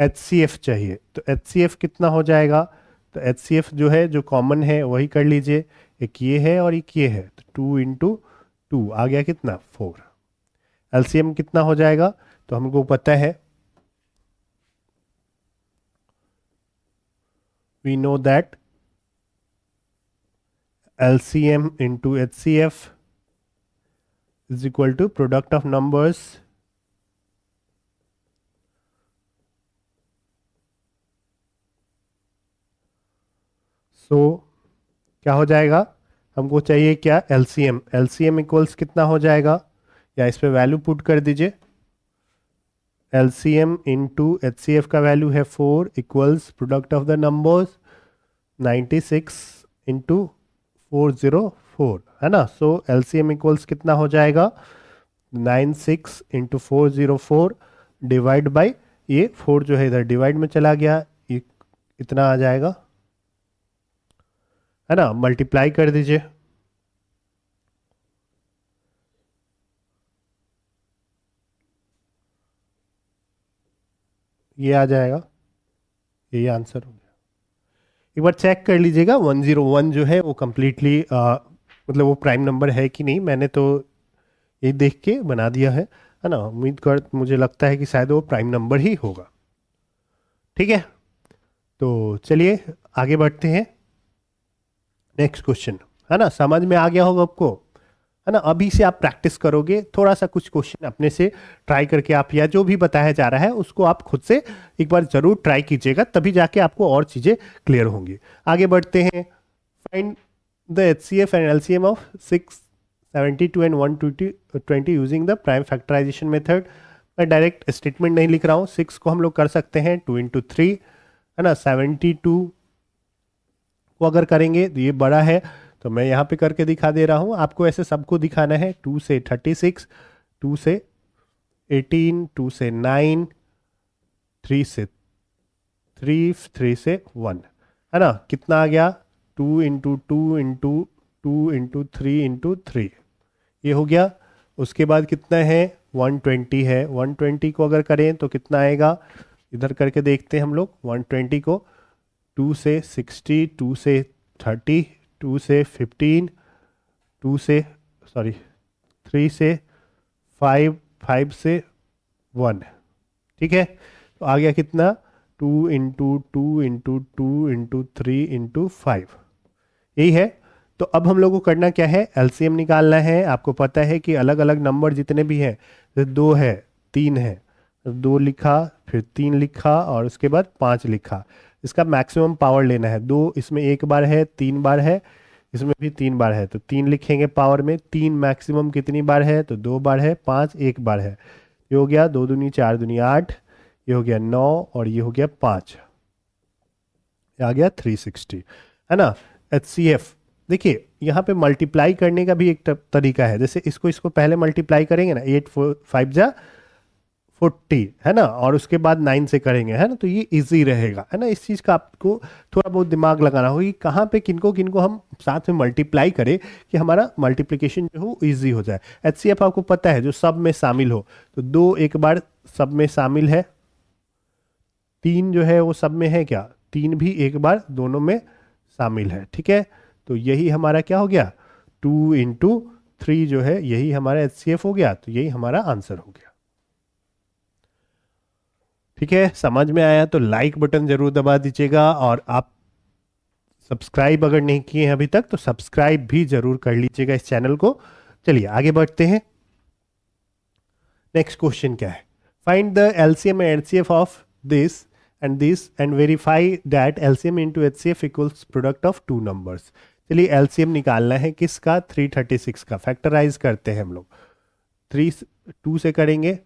HCF चाहिए। तो HCF कितना हो जाएगा, तो HCF जो है, जो कॉमन है वही कर लीजिए। एक ये है और एक ये है, तो 2 इंटू 2 आ गया कितना 4। LCM कितना हो जाएगा, तो हमको पता है, we know that LCM into HCF is equal to product of numbers so क्या हो जाएगा, हमको चाहिए क्या, LCM। LCM इक्वल्स कितना हो जाएगा, या इस पे वैल्यू पुट कर दीजिए। LCM इंटू HCF का वैल्यू है 4 equals product of the numbers 96 into 404, है ना। सो LCM इक्वल्स कितना हो जाएगा, 96 इंटू 404 डिवाइड बाई ये 4 जो है इधर डिवाइड में चला गया, ये इतना आ जाएगा, है ना। मल्टीप्लाई कर दीजिए, ये आ जाएगा, यही आंसर हो गया। एक बार चेक कर लीजिएगा 101 जो है वो कम्प्लीटली मतलब वो प्राइम नंबर है कि नहीं। मैंने तो ये देख के बना दिया है ना। मुझे लगता है कि शायद वो प्राइम नंबर ही होगा, ठीक है। तो चलिए आगे बढ़ते हैं, नेक्स्ट क्वेश्चन, है ना। समझ में आ गया होगा आपको, है ना। अभी से आप प्रैक्टिस करोगे, थोड़ा सा कुछ क्वेश्चन अपने से ट्राई करके आप, या जो भी बताया जा रहा है उसको आप खुद से एक बार जरूर ट्राई कीजिएगा, तभी जाके आपको और चीज़ें क्लियर होंगी। आगे बढ़ते हैं। Find the HCF and LCM of 672 and 120 using the prime factorisation method. मैं डायरेक्ट स्टेटमेंट नहीं लिख रहा हूँ। 6 को हम लोग कर सकते हैं 2 इंटू 3, है ना। 72 को अगर करेंगे तो ये बड़ा है, तो मैं यहाँ पे करके दिखा दे रहा हूँ। आपको ऐसे सबको दिखाना है। 2 से 36, 2 से 18, 2 से 9, 3 से 3, 3 से 1, है ना। कितना आ गया, 2 इंटू 2 इंटू 2 इंटू 3 इंटू 3, ये हो गया। उसके बाद कितना है, 120 है। 120 को अगर करें तो कितना आएगा, इधर करके देखते हैं हम लोग 120 को। 2 से 60, 2 से 30, 2 से 15, 2 से 3 से 5, 5 से 1। ठीक है, तो आ गया कितना, 2 × 2 × 2 × 3 × 5, यही है। तो अब हम लोग को करना क्या है, एलसीएम निकालना है। आपको पता है कि अलग अलग नंबर जितने भी हैं, जैसे 2 है, 3 है, 2 लिखा, फिर 3 लिखा और उसके बाद 5 लिखा, इसका मैक्सिमम पावर लेना है। 2 इसमें एक बार है, 3 बार है, इसमें भी 3 बार है, तो 3 लिखेंगे पावर में। 3 मैक्सिमम कितनी बार है, तो 2 बार है। 5 एक बार है। ये हो गया 2 दूनी 4 दूनी 8, ये हो गया 9 और ये हो गया 5, ये आ गया 360, है ना। HCF देखिए, यहाँ पे मल्टीप्लाई करने का भी एक तरीका है। जैसे इसको इसको पहले मल्टीप्लाई करेंगे ना, 8 5 जा 40, है ना, और उसके बाद 9 से करेंगे, है ना, तो ये इजी रहेगा, है ना। इस चीज़ का आपको थोड़ा बहुत दिमाग लगाना होगा कि कहाँ पे किनको किनको हम साथ में मल्टीप्लाई करें कि हमारा मल्टीप्लिकेशन जो हो ईजी हो जाए। HCF आपको पता है जो सब में शामिल हो, तो 2 एक बार सब में शामिल है, 3 जो है वो सब में है क्या, 3 भी एक बार दोनों में शामिल है। ठीक है, तो यही हमारा क्या हो गया, 2 × 3 जो है यही हमारा HCF हो गया, तो यही हमारा आंसर हो गया। ठीक है, समझ में आया तो लाइक बटन जरूर दबा दीजिएगा, और आप सब्सक्राइब अगर नहीं किए हैं अभी तक तो सब्सक्राइब भी जरूर कर लीजिएगा इस चैनल को। चलिए आगे बढ़ते हैं। नेक्स्ट क्वेश्चन क्या है, find the LCM and HCF of this and verify that LCM into HCF equals product of two numbers. चलिए एलसीएम निकालना है किसका, 336 का। फैक्टराइज करते हैं हम लोग, 2 से करेंगे,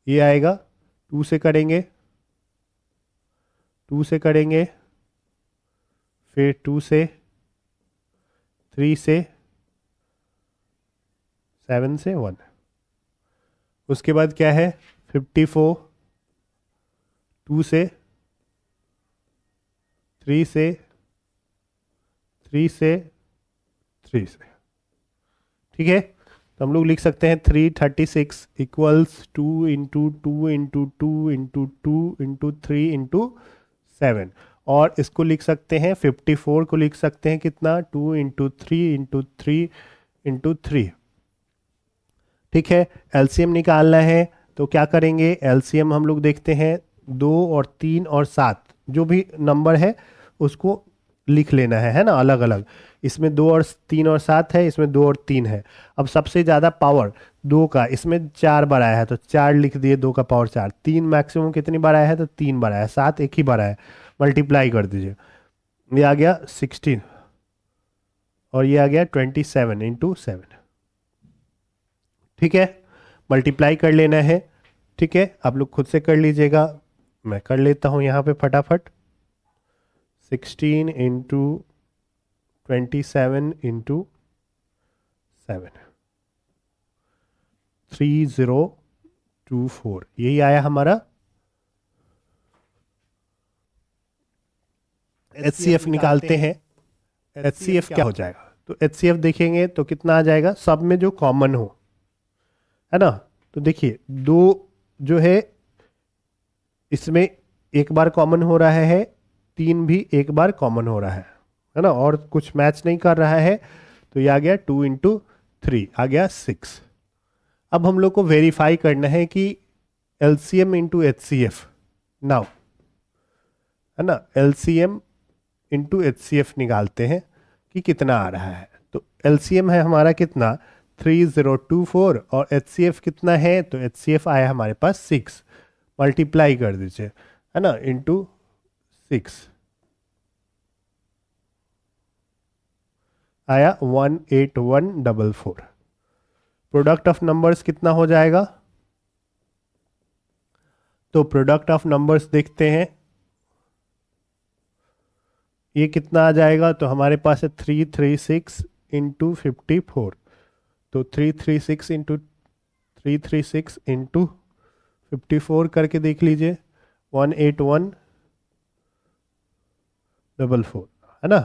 ये आएगा, 2 से करेंगे, 2 से करेंगे, फिर 2 से, 3 से, 7 से 1, उसके बाद क्या है 54, 2 से, 3 से, 3 से, 3 से। ठीक है, तो हम लोग लिख सकते हैं 336 इक्वल्स 2 × 2 × 2 × 2 × 3 × 7, और इसको लिख सकते हैं 54 को लिख सकते हैं कितना, 2 × 3 × 3 × 3। ठीक है, एलसीएम निकालना है तो क्या करेंगे, एलसीएम हम लोग देखते हैं 2 और 3 और 7 जो भी नंबर है उसको लिख लेना है ना, अलग अलग। इसमें 2 और 3 और 7 है, इसमें 2 और 3 है। अब सबसे ज़्यादा पावर 2 का, इसमें 4 बार आया है तो 4 लिख दिए, 2 का पावर 4। 3 मैक्सिमम कितनी बार आया है, तो 3 बार आया है। 7 एक ही बार आया है, मल्टीप्लाई कर दीजिए, ये आ गया 16 और ये आ गया 27 × 7। ठीक है, मल्टीप्लाई कर लेना है। ठीक है, आप लोग खुद से कर लीजिएगा, मैं कर लेता हूँ यहाँ पे फटाफट। 16 × 27 × 7, 3024, यही आया हमारा। HCF निकालते हैं, HCF क्या हो जाएगा, तो HCF देखेंगे तो कितना आ जाएगा, सब में जो कॉमन हो, है ना। तो देखिए 2 जो है इसमें एक बार कॉमन हो रहा है, 3 भी एक बार कॉमन हो रहा है ना, और कुछ मैच नहीं कर रहा है, तो ये आ गया 2 × 3 आ गया 6। अब हम लोग को वेरीफाई करना है कि LCM × HCF, नाउ, है ना, LCM × HCF निकालते हैं कि कितना आ रहा है। तो LCM है हमारा कितना, 3024, और HCF कितना है, तो HCF आया हमारे पास 6, मल्टीप्लाई कर दीजिए, है ना, × 6 आया 18144। प्रोडक्ट ऑफ नंबर्स कितना हो जाएगा, तो प्रोडक्ट ऑफ नंबर्स देखते हैं, ये कितना आ जाएगा, तो हमारे पास है 336 × 54, तो 336 × 54 करके देख लीजिए, 18144, है ना।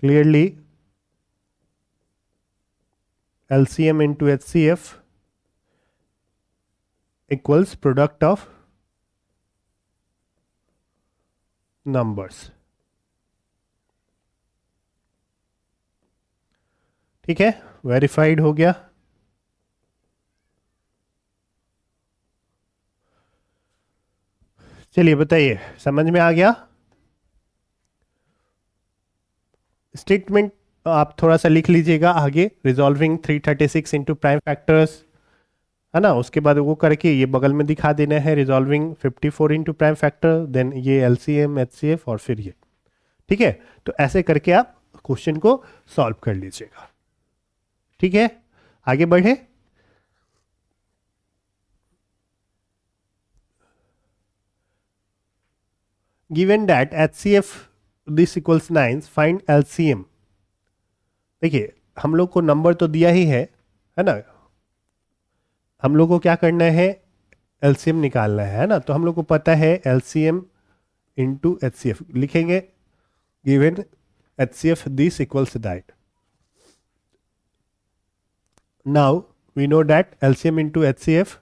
Clearly LCM × HCF equals product of numbers. ठीक है, वेरीफाइड हो गया। चलिए बताइए, समझ में आ गया? स्टेटमेंट आप थोड़ा सा लिख लीजिएगा आगे, रिजॉल्विंग 336 इंटू प्राइम फैक्टर्स, है ना। उसके बाद वो करके ये बगल में दिखा देना है, resolving 54 into prime factor, then ये एलसीएम एचसीएफ और फिर ये। ठीक है, तो ऐसे करके आप क्वेश्चन को सॉल्व कर लीजिएगा। ठीक है, आगे बढ़े। Given that HCF this equals 9, find LCM। देखिए, हम लोग को नंबर तो दिया ही है ना। हम लोग को क्या करना है, एलसीएम निकालना है ना। तो हम लोग को पता है एलसीएम इंटू HCF लिखेंगे, given HCF this equals that. Now we know that LCM into HCF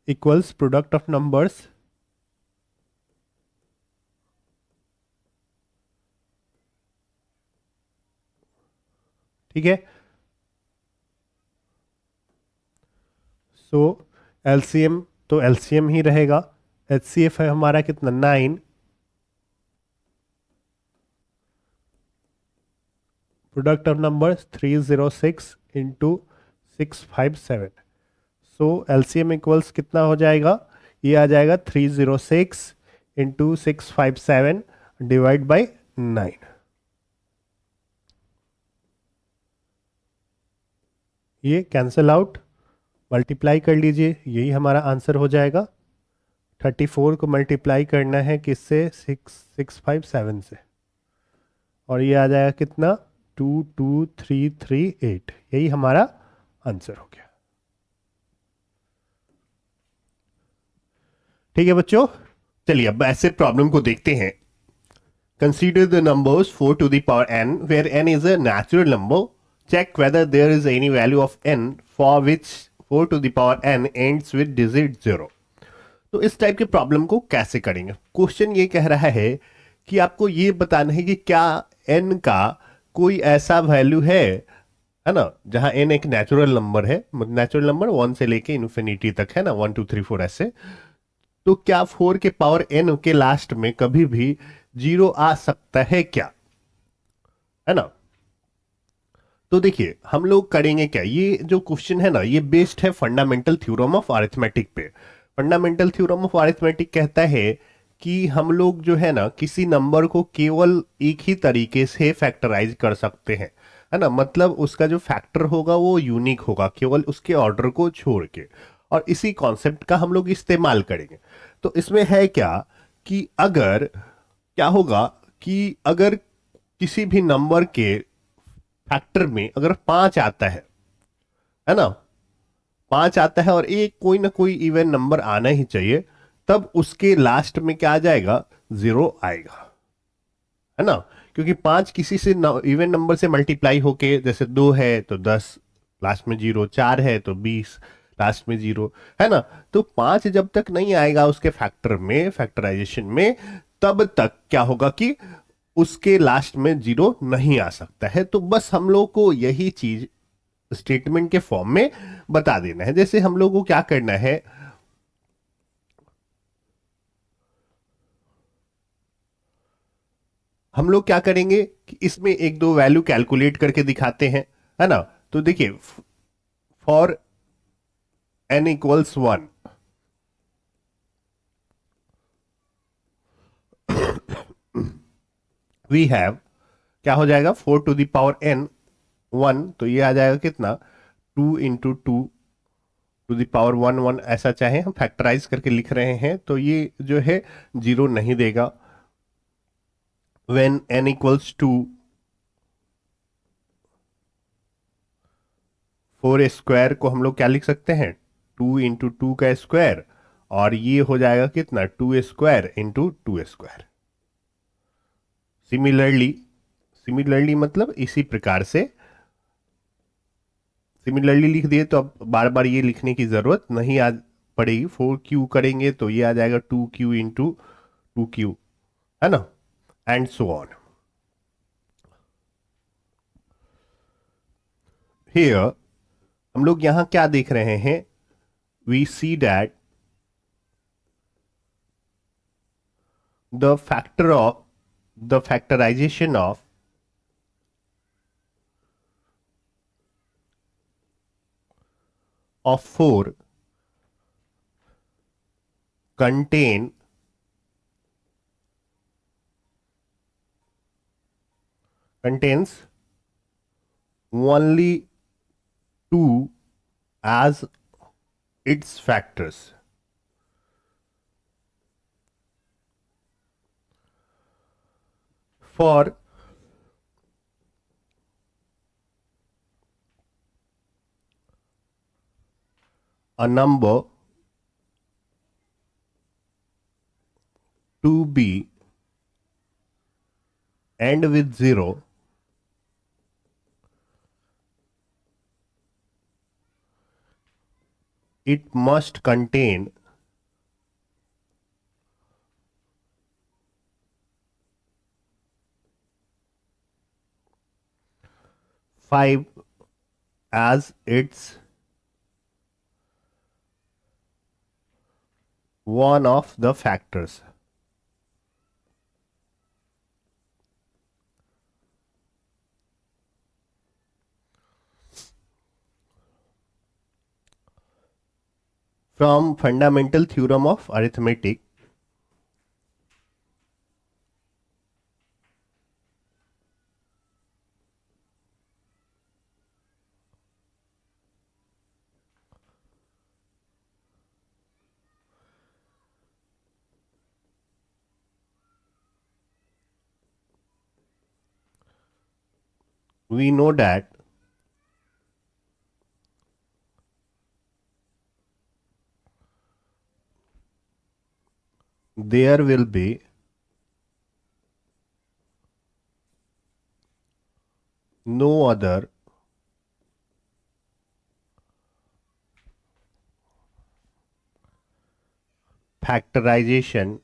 equals product of numbers, ठीक है। सो LCM तो LCM ही रहेगा, HCF है हमारा कितना 9, product of numbers 306 into 657। So LCM equals कितना हो जाएगा, ये आ जाएगा 306 इंटू 657 डिवाइड बाई 9। ये कैंसल आउट, मल्टीप्लाई कर लीजिए, यही हमारा आंसर हो जाएगा। 34 को मल्टीप्लाई करना है किससे, 6657 से, और ये आ जाएगा कितना 22338। यही हमारा आंसर हो गया। ठीक है बच्चों, चलिए अब ऐसे प्रॉब्लम को देखते हैं। Consider the numbers 4 to the power n where n is a natural number. Check whether there is any value of n for which 4 to the power n ends with digit 0. तो इस type के problem को कैसे करेंगे। Question ये कह रहा है कि आपको ये बताना है कि क्या n का कोई ऐसा वैल्यू है ना, जहां n एक नेचुरल नंबर है, नेचुरल नंबर 1 से लेके इन्फिनिटी तक है ना, 1 2 3 4 ऐसे। तो क्या 4 के पावर n के लास्ट में कभी भी 0 आ सकता है क्या, है ना। तो देखिए हम लोग करेंगे क्या, ये जो क्वेश्चन है ना, ये बेस्ड है फंडामेंटल थ्योरम ऑफ अरिथमेटिक पे। फंडामेंटल थ्योरम ऑफ अरिथमेटिक कहता है कि हम लोग जो है ना, किसी नंबर को केवल एक ही तरीके से फैक्टराइज कर सकते हैं, है ना। मतलब उसका जो फैक्टर होगा वो यूनिक होगा, केवल उसके ऑर्डर को छोड़ के। और इसी कॉन्सेप्ट का हम लोग इस्तेमाल करेंगे। तो इसमें है क्या कि अगर क्या होगा कि अगर किसी भी नंबर के फैक्टर में अगर 5 आता है ना, 5 आता है और एक कोई ना कोई इवन नंबर आना ही चाहिए, तब उसके लास्ट में क्या आ जाएगा, 0 आएगा, है ना। क्योंकि 5 किसी से इवन नंबर से मल्टीप्लाई होके, जैसे 2 है तो 10 लास्ट में 0, 4 है तो 20 लास्ट में 0, है ना। तो 5 जब तक नहीं आएगा उसके फैक्टर में, फैक्टराइजेशन में, तब तक क्या होगा कि उसके लास्ट में 0 नहीं आ सकता है। तो बस हम लोग को यही चीज स्टेटमेंट के फॉर्म में बता देना है। जैसे हम लोग को क्या करना है, हम लोग क्या करेंगे कि इसमें एक दो वैल्यू कैलकुलेट करके दिखाते हैं, है ना। तो देखिए, for n equals 1, we have, क्या हो जाएगा, 4 to the power n 1, तो ये आ जाएगा कितना, 2 इंटू 2 टू द पावर 1 1, ऐसा चाहे हम फैक्टराइज करके लिख रहे हैं तो ये जो है 0 नहीं देगा। When n equals to 4 square को हम लोग क्या लिख सकते हैं, 2 इंटू 2 का स्क्वायर, और ये हो जाएगा कितना, 2 स्क्वायर इंटू 2 स्क्वायर। सिमिलरली मतलब इसी प्रकार से सिमिलरली लिख दिए, तो अब बार बार ये लिखने की जरूरत नहीं आ पड़ेगी। 4q करेंगे तो ये आ जाएगा 2q इंटू 2q, है ना, एंड सो ऑन। हियर हम लोग यहां क्या देख रहे हैं, we see that the factor of the factorization of 4 contains only 2 as its factors. For a number to be end with 0, it must contain 5 as its one of the factors. From fundamental theorem of arithmetic, we know that there will be no other factorization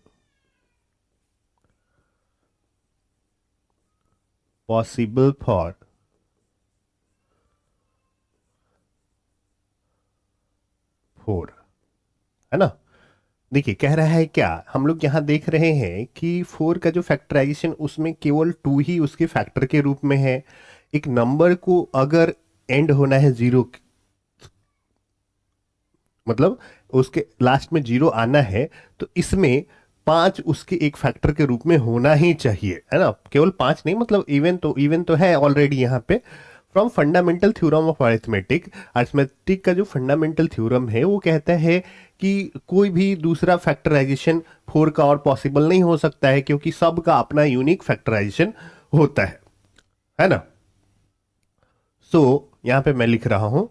possible for 4, है ना। देखिए कह रहा है क्या, हम लोग यहाँ देख रहे हैं कि 4 का जो फैक्टराइजेशन उसमें केवल 2 ही उसके फैक्टर के रूप में है। एक नंबर को अगर एंड होना है 0, मतलब उसके लास्ट में 0 आना है, तो इसमें 5 उसके एक फैक्टर के रूप में होना ही चाहिए, है ना। केवल 5 नहीं, मतलब इवन तो है ऑलरेडी यहाँ पे। From fundamental theorem of arithmetic, arithmetic का जो फंडामेंटल थ्योरम है वो कहता है कि कोई भी दूसरा फैक्टराइजेशन 4 का और पॉसिबल नहीं हो सकता है, क्योंकि सबका अपना यूनिक फैक्टराइजेशन होता है ना। सो यहां पे मैं लिख रहा हूं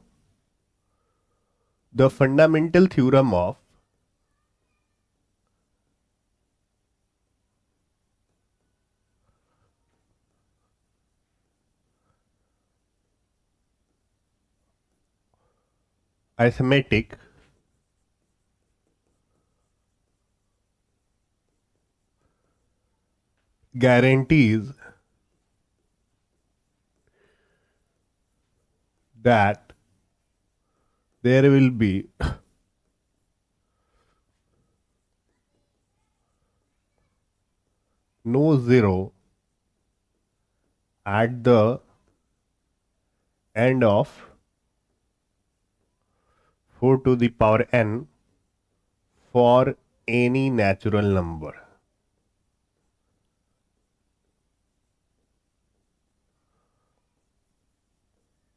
the fundamental theorem of arithmetic guarantees that there will be no 0 at the end of 4 to the power n for any natural number।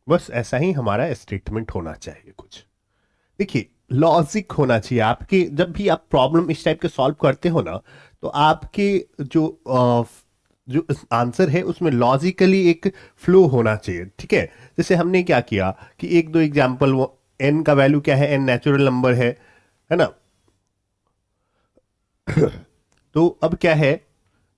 बस ऐसा ही हमारा स्टेटमेंट होना चाहिए कुछ। देखिए लॉजिक होना चाहिए आपके, जब भी आप प्रॉब्लम इस टाइप के सॉल्व करते हो ना, तो आपके जो जो आंसर है उसमें लॉजिकली एक फ्लो होना चाहिए, ठीक है। जैसे हमने क्या किया कि एक दो एग्जांपल, वो एन का वैल्यू क्या है, एन नेचुरल नंबर है ना। तो अब क्या है,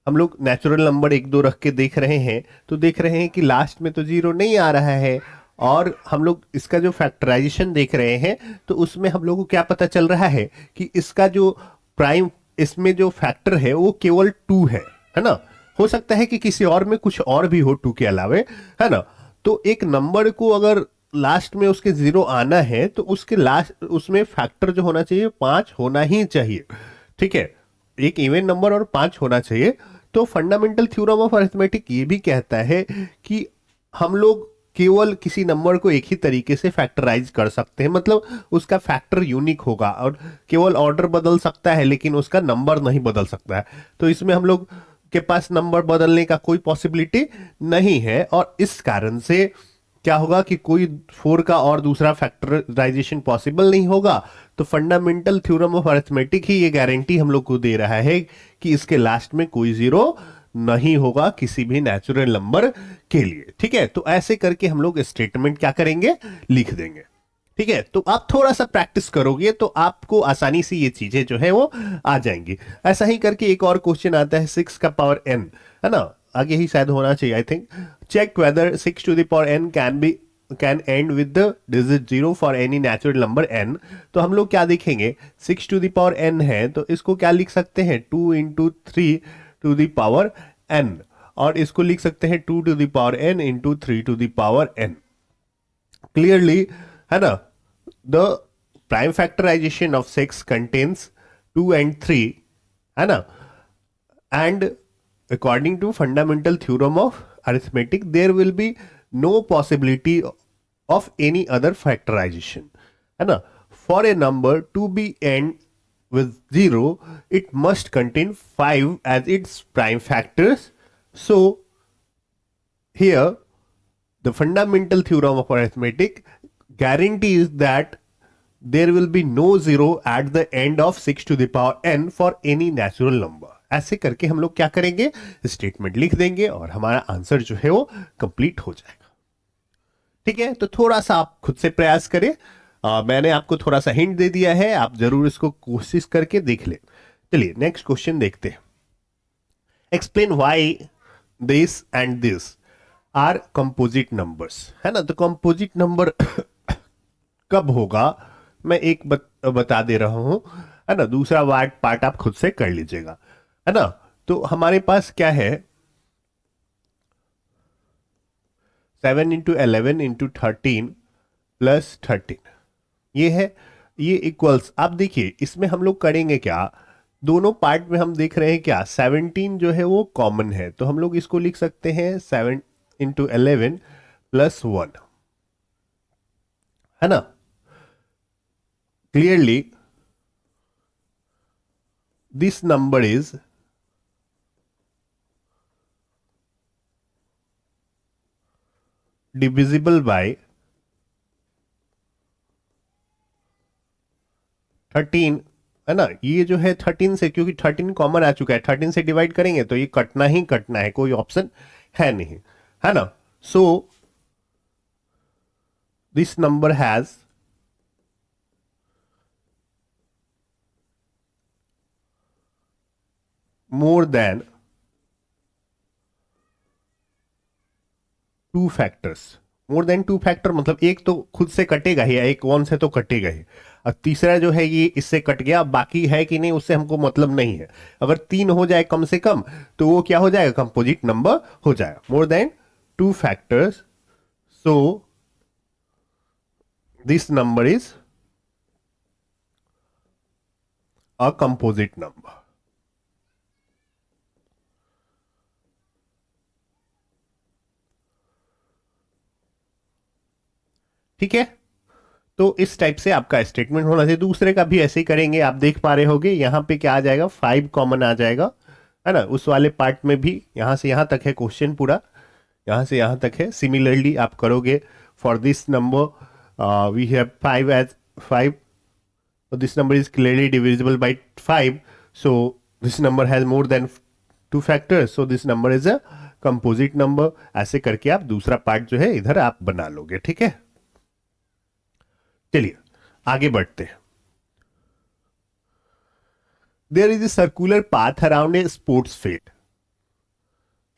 हम लोग नेचुरल नंबर एक दो रख के देख रहे हैं, तो देख रहे हैं कि लास्ट में तो 0 नहीं आ रहा है, और हम लोग इसका जो फैक्टराइजेशन देख रहे हैं तो उसमें हम लोग को क्या पता चल रहा है कि इसका जो प्राइम, इसमें जो फैक्टर है वो केवल 2 है ना। हो सकता है कि किसी और में कुछ और भी हो 2 के अलावे, है ना। तो एक नंबर को अगर लास्ट में उसके 0 आना है तो उसके लास्ट उसमें फैक्टर जो होना चाहिए 5 होना ही चाहिए, ठीक है। एक इवन नंबर और 5 होना चाहिए। तो फंडामेंटल थ्योरम ऑफ अरिथमेटिक ये भी कहता है कि हम लोग केवल किसी नंबर को एक ही तरीके से फैक्टराइज कर सकते हैं, मतलब उसका फैक्टर यूनिक होगा और केवल ऑर्डर बदल सकता है लेकिन उसका नंबर नहीं बदल सकता है। तो इसमें हम लोग के पास नंबर बदलने का कोई पॉसिबिलिटी नहीं है, और इस कारण से क्या होगा कि कोई 4 का और दूसरा फैक्टराइजेशन पॉसिबल नहीं होगा। तो फंडामेंटल थ्योरम ऑफ अरिथमेटिक ही ये गारंटी हम लोग को दे रहा है कि इसके लास्ट में कोई जीरो नहीं होगा किसी भी नेचुरल नंबर के लिए। ठीक है, तो ऐसे करके हम लोग स्टेटमेंट क्या करेंगे, लिख देंगे। ठीक है, तो आप थोड़ा सा प्रैक्टिस करोगे तो आपको आसानी से ये चीजें जो है वो आ जाएंगी। ऐसा ही करके एक और क्वेश्चन आता है 6 का पावर n, है ना, आगे ही शायद होना चाहिए I think. Check whether 6 to the power n can end with the digit 0 for any natural number n। तो हम लोग क्या देखेंगे, 6 टू द पावर n है तो इसको क्या लिख सकते हैं, 2 into 3 to the power n, और इसको लिख सकते हैं 2 to the power n into 3 to the power n। Clearly, है ना, the prime factorization of 6 contains 2 and 3, है ना, and according to fundamental theorem of arithmetic there will be no possibility of any other factorization, है ना। For a number to be end with 0 it must contain 5 as its prime factors। So here the fundamental theorem of arithmetic guarantees that there will be no zero at the end of 6 to the power n for any natural number। ऐसे करके हम लोग क्या करेंगे, statement लिख देंगे और हमारा आंसर जो है वो कंप्लीट हो जाएगा। ठीक है, तो थोड़ा सा आप खुद से प्रयास करें। मैंने आपको थोड़ा सा हिंट दे दिया है, आप जरूर इसको कोशिश करके देख ले। चलिए नेक्स्ट क्वेश्चन देखते हैं। Explain why this and this are composite numbers, है ना। तो कंपोजिट नंबर कब होगा मैं एक बता दे रहा हूं, है ना, दूसरा वार्ड पार्ट आप खुद से कर लीजिएगा, है ना। तो हमारे पास क्या है, 7 इंटू 11 इंटू 13 प्लस 13, ये है, ये इक्वल्स। आप देखिए इसमें हम लोग करेंगे क्या, दोनों पार्ट में हम देख रहे हैं क्या, 17 जो है वो कॉमन है, तो हम लोग इसको लिख सकते हैं 7 इंटू 11 प्लस 1, है ना। Clearly this number is divisible by 13, है ना। ये जो है 13 से, क्योंकि 13 कॉमन आ चुका है, 13 से डिवाइड करेंगे तो ये कटना ही कटना है, कोई ऑप्शन है नहीं, है ना। So this number has more than 2 factors. More than 2 factor मतलब एक तो खुद से कटेगा ही, एक 1 से तो कटेगा ही, और तीसरा जो है ये इससे कट गया, बाकी है कि नहीं उससे हमको मतलब नहीं है। अगर 3 हो जाए कम से कम तो वो क्या हो जाएगा, कंपोजिट नंबर हो जाएगा। मोर than 2 factors, so this number is a composite number. ठीक है, तो इस टाइप से आपका स्टेटमेंट होना चाहिए। दूसरे का भी ऐसे ही करेंगे, आप देख पा रहे होगे यहाँ पे क्या आ जाएगा, 5 कॉमन आ जाएगा, है ना। उस वाले पार्ट में भी यहाँ से यहाँ तक है क्वेश्चन पूरा, यहाँ से यहाँ तक है। सिमिलरली आप करोगे for this number we have 5 as 5, this number is clearly divisible by 5, so this number has more than 2 factors, so this number is a composite number. ऐसे करके आप दूसरा पार्ट जो है इधर आप बना लोगे। ठीक है, चलिए आगे बढ़ते हैं। There is a circular path around a sports field.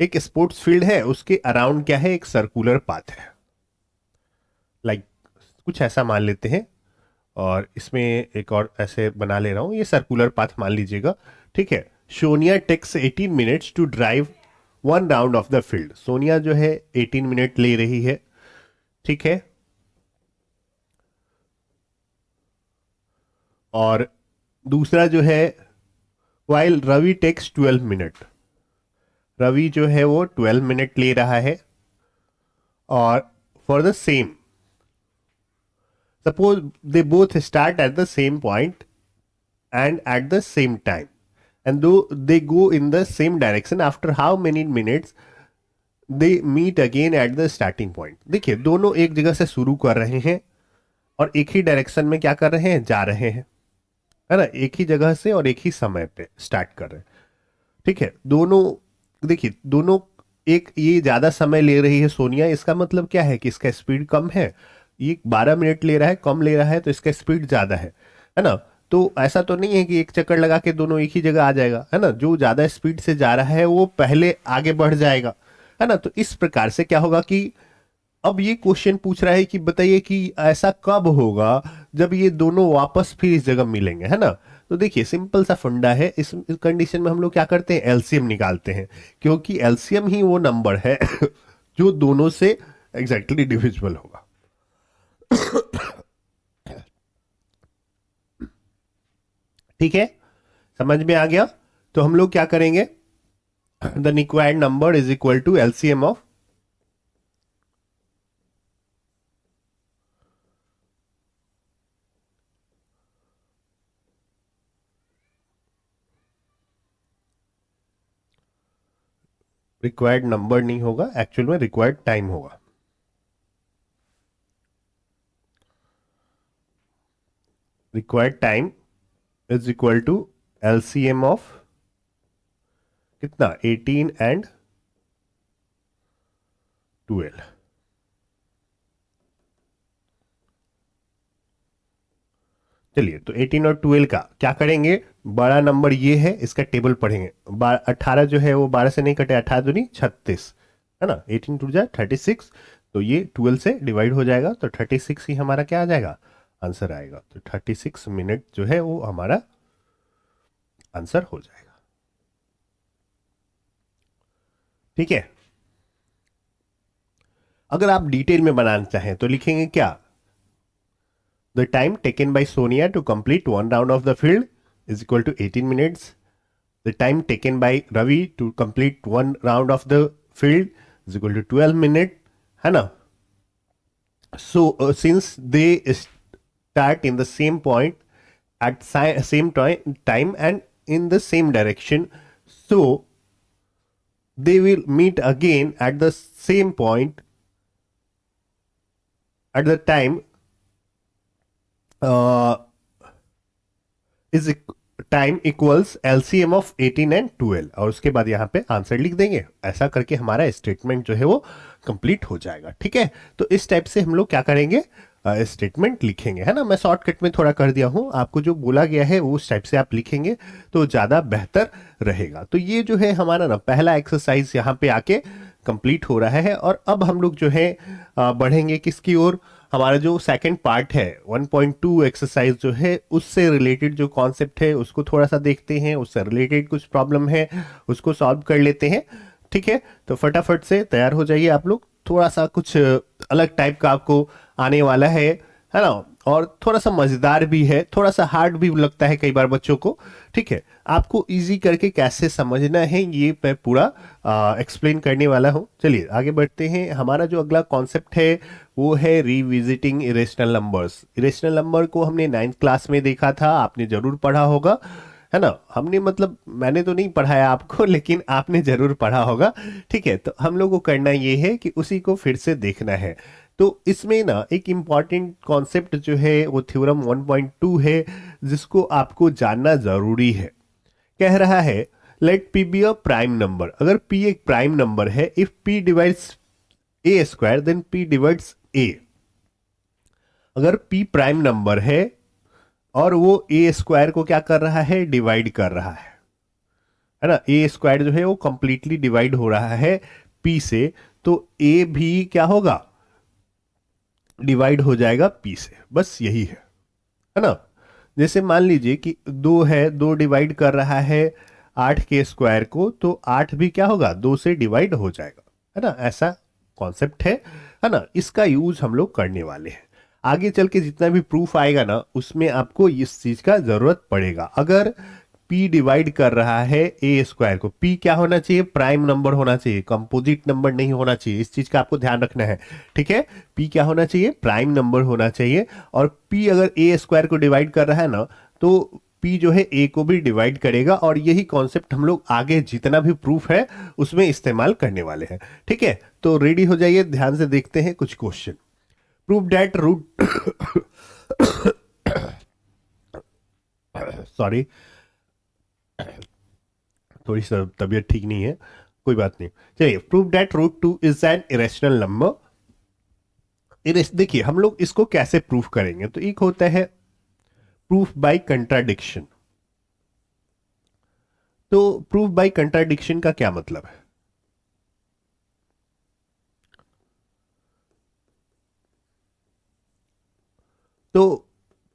एक स्पोर्ट्स फील्ड है, उसके अराउंड क्या है, एक सर्कुलर पाथ है, लाइक कुछ ऐसा मान लेते हैं, और इसमें एक और ऐसे बना ले रहा हूं, ये सर्कुलर पाथ मान लीजिएगा। ठीक है, Sonia takes 18 minutes to drive 1 round of the field. Sonia जो है 18 मिनट ले रही है, ठीक है, और दूसरा जो है while Ravi takes 12 minute, Ravi जो है वो 12 मिनट ले रहा है, और for the same, suppose they both start at the same point and at the same time, and though they go in the same direction, after how many minutes they meet again at the starting point। देखिए दोनों एक जगह से शुरू कर रहे हैं और एक ही डायरेक्शन में क्या कर रहे हैं, जा रहे हैं, है ना, एक ही जगह से और एक ही समय पे स्टार्ट कर रहे हैं। ठीक है, दोनों, देखिए दोनों, एक ये ज्यादा समय ले रही है सोनिया, इसका मतलब क्या है कि इसका स्पीड कम है, ये 12 मिनट ले रहा है, कम ले रहा है, तो इसका स्पीड ज्यादा है ना। तो ऐसा तो नहीं है कि एक चक्कर लगा के दोनों एक ही जगह आ जाएगा, है ना, जो ज्यादा स्पीड से जा रहा है वो पहले आगे बढ़ जाएगा, है ना। तो इस प्रकार से क्या होगा कि अब ये क्वेश्चन पूछ रहा है कि बताइए कि ऐसा कब होगा जब ये दोनों वापस फिर इस जगह मिलेंगे, है ना। तो देखिए सिंपल सा फंडा है, इस कंडीशन में हम लोग क्या करते हैं, एलसीएम निकालते हैं, क्योंकि एलसीएम ही वो नंबर है जो दोनों से एग्जैक्टली डिविजिबल होगा। ठीक है, समझ में आ गया। तो हम लोग क्या करेंगे, the required number is equal to LCM of required number नहीं होगा, एक्चुअल में रिक्वायर्ड टाइम होगा। Required time is equal to LCM of कितना, 18 एंड 12। चलिए, तो 18 और 12 का क्या करेंगे, बड़ा नंबर ये है, इसका टेबल पढ़ेंगे। 18 जो है वो 12 से नहीं कटे, 18 दूनी 36, है ना, 18 टू जा 36, तो ये 12 से डिवाइड हो जाएगा, तो 36 ही हमारा क्या आ जाएगा, आंसर आएगा। तो 36 मिनट जो है वो हमारा आंसर हो जाएगा। ठीक है, अगर आप डिटेल में बनाना चाहें तो लिखेंगे क्या, the time taken by Sonia to complete one round of the field is equal to 18 minutes. The time taken by Ravi to complete one round of the field is equal to 12 minute, है ना। So since they start in the same point at same time and in the same direction, so they will meet again at the same point at the time is time equals LCM of 18 and 12, और उसके बाद यहाँ पे answer लिख देंगे। ऐसा करके हमारा स्टेटमेंट जो है वो कंप्लीट हो जाएगा। ठीक है, तो इस टाइप से हम लोग क्या करेंगे, स्टेटमेंट लिखेंगे, है ना। मैं शॉर्टकट में थोड़ा कर दिया हूं, आपको जो बोला गया है वो उस टाइप से आप लिखेंगे तो ज़्यादा बेहतर रहेगा। तो ये जो है हमारा ना पहला एक्सरसाइज यहाँ पे आके कंप्लीट हो रहा है, और अब हम लोग जो है बढ़ेंगे किसकी ओर, हमारा जो सेकंड पार्ट है 1.2 एक्सरसाइज जो है उससे रिलेटेड जो कॉन्सेप्ट है उसको थोड़ा सा देखते हैं, उससे रिलेटेड कुछ प्रॉब्लम है उसको सॉल्व कर लेते हैं। ठीक है, तो फटाफट से तैयार हो जाइए आप लोग, थोड़ा सा कुछ अलग टाइप का आपको आने वाला है ना, और थोड़ा सा मजेदार भी है, थोड़ा सा हार्ड भी लगता है कई बार बच्चों को। ठीक है, आपको इजी करके कैसे समझना है ये मैं पूरा एक्सप्लेन करने वाला हूँ। चलिए आगे बढ़ते हैं। हमारा जो अगला कॉन्सेप्ट है वो है revisiting irrational numbers. Irrational number को हमने 9th क्लास में देखा था, आपने जरूर पढ़ा होगा, है ना। हमने मतलब मैंने तो नहीं पढ़ाया आपको, लेकिन आपने जरूर पढ़ा होगा। ठीक है, तो हम लोग को करना ये है कि उसी को फिर से देखना है। तो इसमें ना एक इम्पॉर्टेंट कॉन्सेप्ट जो है वो थ्योरम 1.2 है, जिसको आपको जानना जरूरी है। कह रहा है let p be a prime number. अगर पी एक प्राइम नंबर है, if p divides a square then p divides a. अगर पी प्राइम नंबर है और वो ए स्क्वायर को क्या कर रहा है, डिवाइड कर रहा है ना, ए स्क्वायर जो है वो कंप्लीटली डिवाइड हो रहा है पी से, तो ए भी क्या होगा, डिवाइड हो जाएगा पी से। बस यही है ना। जैसे मान लीजिए कि 2 है, 2 डिवाइड कर रहा है 8 के स्क्वायर को, तो 8 भी क्या होगा, 2 से डिवाइड हो जाएगा, है ना। ऐसा कॉन्सेप्ट है ना। इसका यूज हम लोग करने वाले हैं। आगे चल के जितना भी प्रूफ आएगा ना उसमें आपको इस चीज का जरूरत पड़ेगा। अगर P डिवाइड कर रहा है ए स्क्वायर को, P क्या होना चाहिए, प्राइम नंबर होना चाहिए, कंपोजिट नंबर नहीं होना चाहिए, इस चीज का आपको ध्यान रखना है। ठीक है, P क्या होना चाहिए, प्राइम नंबर होना चाहिए। और P अगर ए स्क्वायर को डिवाइड कर रहा है ना, तो P जो है ए को भी डिवाइड करेगा, और यही कॉन्सेप्ट हम लोग आगे जितना भी प्रूफ है उसमें इस्तेमाल करने वाले हैं। ठीक है, तो रेडी हो जाइए, ध्यान से देखते हैं कुछ क्वेश्चन। प्रूफ दैट रूट सॉरी, थोड़ी सी तबीयत ठीक नहीं है, कोई बात नहीं। चलिए, prove that root two is an irrational number. देखिए हम लोग इसको कैसे प्रूफ करेंगे, तो एक होता है प्रूफ बाय कंट्राडिक्शन। तो प्रूफ बाय कंट्राडिक्शन का क्या मतलब है? तो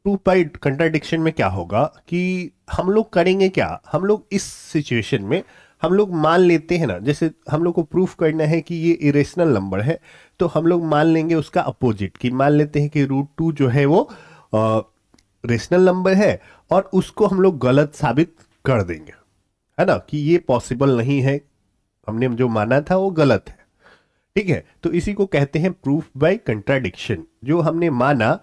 प्रूफ बाय कंट्राडिक्शन में क्या होगा कि हम लोग करेंगे क्या, हम लोग इस सिचुएशन में हम लोग मान लेते हैं ना, जैसे हम लोग को प्रूफ करना है कि ये इरेशनल नंबर है, तो हम लोग मान लेंगे उसका अपोजिट, कि मान लेते हैं कि रूट टू जो है वो रेशनल नंबर है, और उसको हम लोग गलत साबित कर देंगे, है ना, कि ये पॉसिबल नहीं है, हमने जो माना था वो गलत है। ठीक है, तो इसी को कहते हैं प्रूफ बाय कंट्राडिक्शन। जो हमने माना,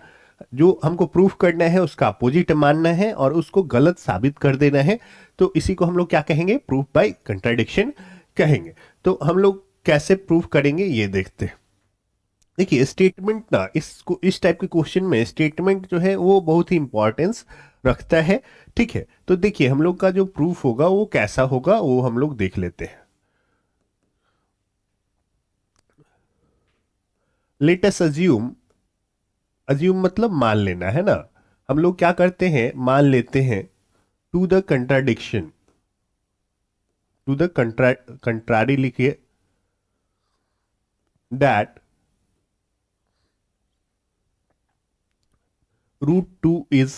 जो हमको प्रूफ करना है उसका अपोजिट मानना है और उसको गलत साबित कर देना है, तो इसी को हम लोग क्या कहेंगे, प्रूफ बाय कंट्राडिक्शन कहेंगे। तो हम लोग कैसे प्रूफ करेंगे ये देखते हैं। देखिए स्टेटमेंट ना, इसको इस टाइप के क्वेश्चन में स्टेटमेंट जो है वो बहुत ही इंपॉर्टेंस रखता है। ठीक है, तो देखिए हम लोग का जो प्रूफ होगा वो कैसा होगा वो हम लोग देख लेते हैं। लेट अस अज्यूम, अज्यूम मतलब मान लेना, है ना। हम लोग क्या करते हैं, मान लेते हैं to the contradiction, to the contrary लिखिए, that root two is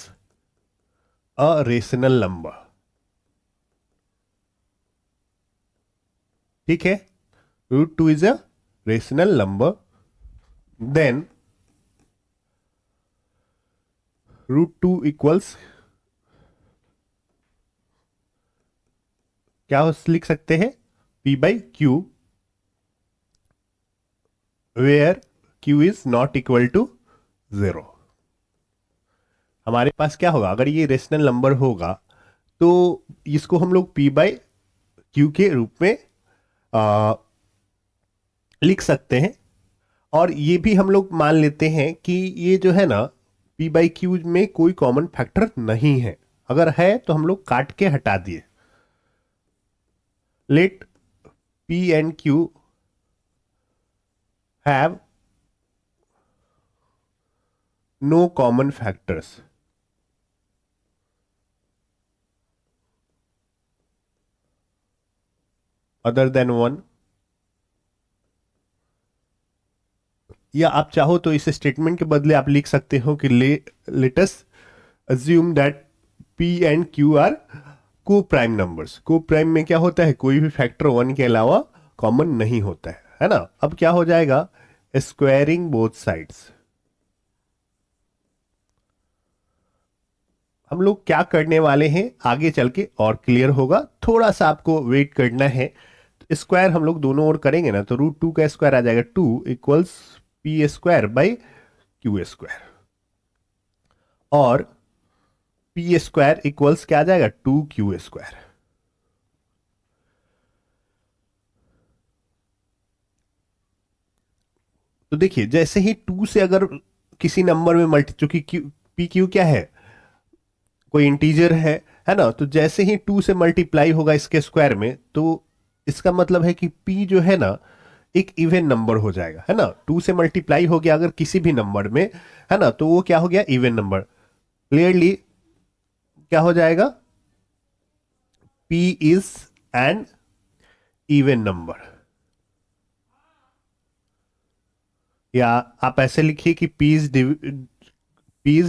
a rational number. ठीक है, root two is a rational number, then root two equals क्या लिख सकते हैं, P by q, where Q is not equal to 0। हमारे पास क्या होगा, अगर ये रेशनल नंबर होगा तो इसको हम लोग P बाई क्यू के रूप में आ, लिख सकते हैं। और ये भी हम लोग मान लेते हैं कि ये जो है ना, P बाई क्यू में कोई कॉमन फैक्टर नहीं है, अगर है तो हम लोग काट के हटा दिए। Let P and Q have no common factors other than 1। या आप चाहो तो इस स्टेटमेंट के बदले आप लिख सकते हो कि let's assume that P and Q are coprime numbers. Coprime में क्या होता है, कोई भी फैक्टर 1 के अलावा कॉमन नहीं होता है ना। अब क्या हो जाएगा, स्क्वायरिंग बोथ साइड्स। हम लोग क्या करने वाले हैं आगे चल के और क्लियर होगा, थोड़ा सा आपको वेट करना है। स्क्वायर हम लोग दोनों ओर करेंगे ना, तो रूट टू का स्क्वायर आ जाएगा 2 equals P square by Q square, और पी स्क्वायर इक्वल्स क्या आ जाएगा, 2 क्यू स्क्वायर। तो देखिए जैसे ही 2 से अगर किसी नंबर में मल्टी, चूंकि पी क्यू क्या है, कोई इंटीजर है ना, तो जैसे ही 2 से मल्टीप्लाई होगा इसके स्क्वायर में, तो इसका मतलब है कि पी जो है ना एक इवन नंबर हो जाएगा, है ना। 2 से मल्टीप्लाई हो गया अगर किसी भी नंबर में, है ना, तो वो क्या हो गया, इवन नंबर। क्लियरली क्या हो जाएगा, P is an even number. या आप ऐसे लिखिए कि P is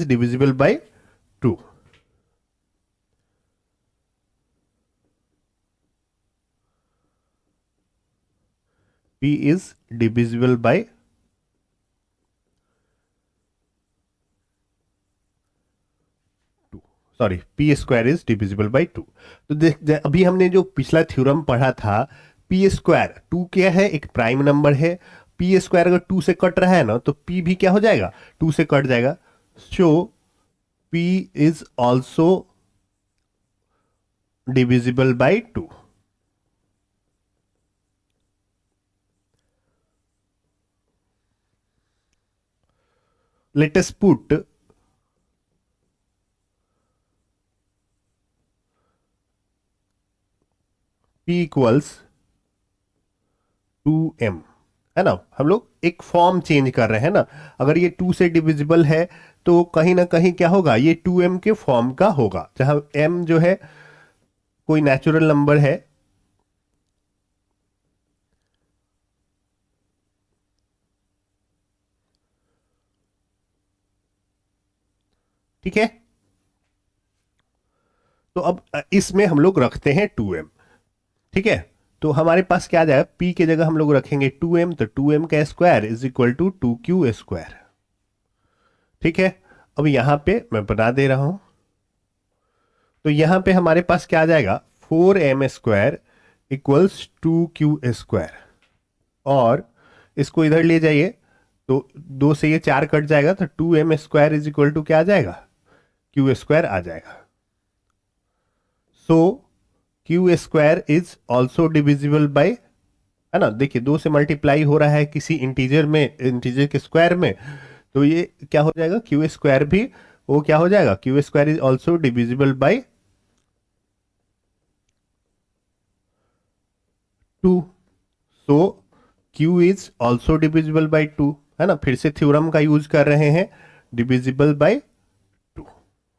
divisible by 2। P is divisible by 2, sorry, P square is divisible by to. तो अभी हमने जो पिछला थ्योरम पढ़ा था, पी स्क्वायर टू क्या है, एक प्राइम नंबर है, पी स्क्वायर अगर टू से कट रहा है ना तो पी भी क्या हो जाएगा, टू से कट जाएगा। So p is also divisible by two. let us put p equals 2m, है ना। हम लोग एक फॉर्म चेंज कर रहे हैं ना, अगर ये 2 से डिविजिबल है तो कहीं ना कहीं क्या होगा, ये 2m के फॉर्म का होगा, जहां m जो है कोई नेचुरल नंबर है, ठीक है। तो अब इसमें हम लोग रखते हैं 2m, ठीक है। तो हमारे पास क्या आ जाएगा, p की जगह हम लोग रखेंगे 2m, तो 2m का square is equal to 2q square, ठीक है। अब यहां पे मैं बता दे रहा हूं, तो यहां पे हमारे पास क्या आ जाएगा, 4m square equals 2q square, और इसको इधर ले जाइए तो 2 से ये 4 कट जाएगा, तो 2m square is equal to क्या आ जाएगा, q स्क्वायर आ जाएगा। So q square is also divisible by, है ना। देखिए 2 से मल्टीप्लाई हो रहा है किसी इंटीजर में, इंटीजर के स्क्वायर में, तो ये क्या हो जाएगा, क्यू स्क्वायर भी वो क्या हो जाएगा, Q square is also divisible by 2। So Q is also divisible by 2, है ना। फिर से थ्योरम का यूज कर रहे हैं, डिविजिबल बाई 2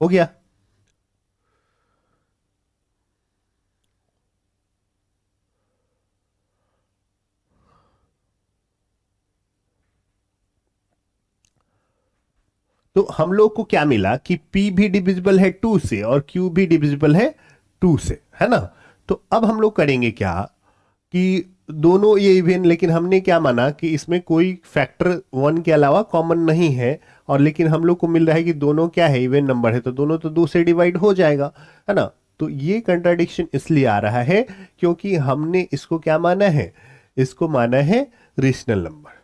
हो गया। तो हम लोग को क्या मिला कि P भी डिविजिबल है 2 से और Q भी डिविजिबल है 2 से, है ना। तो अब हम लोग करेंगे क्या कि दोनों ये इवन, लेकिन हमने क्या माना कि इसमें कोई फैक्टर 1 के अलावा कॉमन नहीं है, और लेकिन हम लोग को मिल रहा है कि दोनों क्या है, इवन नंबर है, तो दोनों तो 2 से डिवाइड हो जाएगा, है ना। तो ये कंट्राडिक्शन इसलिए आ रहा है क्योंकि हमने इसको क्या माना है, इसको माना है rational number.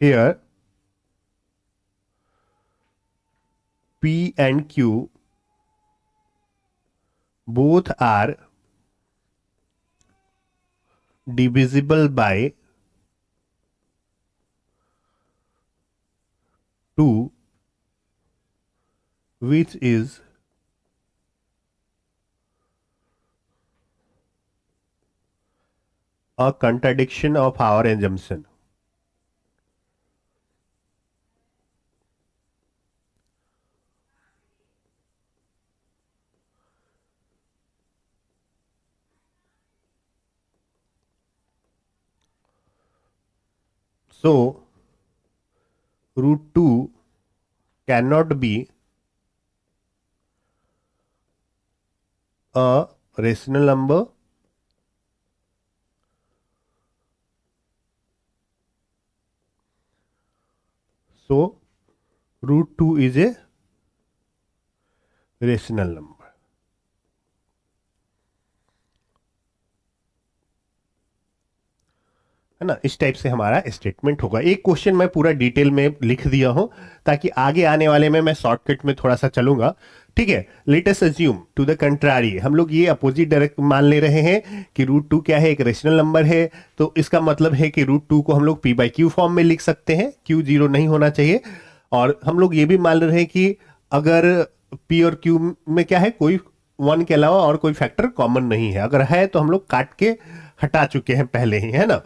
Here P and Q both are divisible by 2, which is a contradiction of our assumption. So root 2 cannot be a rational number, so root 2 is a rational number, है ना। इस टाइप से हमारा statement होगा। एक question मैं पूरा detail में लिख दिया हूं ताकि आगे आने वाले में मैं शॉर्टकट में थोड़ा सा चलूंगा, ठीक है। Let us assume to the contrary, हम लोग ये अपोजिट डायरेक्ट मान ले रहे हैं कि रूट 2 क्या है, एक रेशनल नंबर है, तो इसका मतलब है कि रूट 2 को हम लोग पी बाई क्यू फॉर्म में लिख सकते हैं, क्यू 0 नहीं होना चाहिए। और हम लोग ये भी मान रहे हैं कि अगर पी और क्यू में क्या है, कोई 1 के अलावा और कोई फैक्टर कॉमन नहीं है, अगर है तो हम लोग काट के हटा चुके हैं पहले ही, है ना।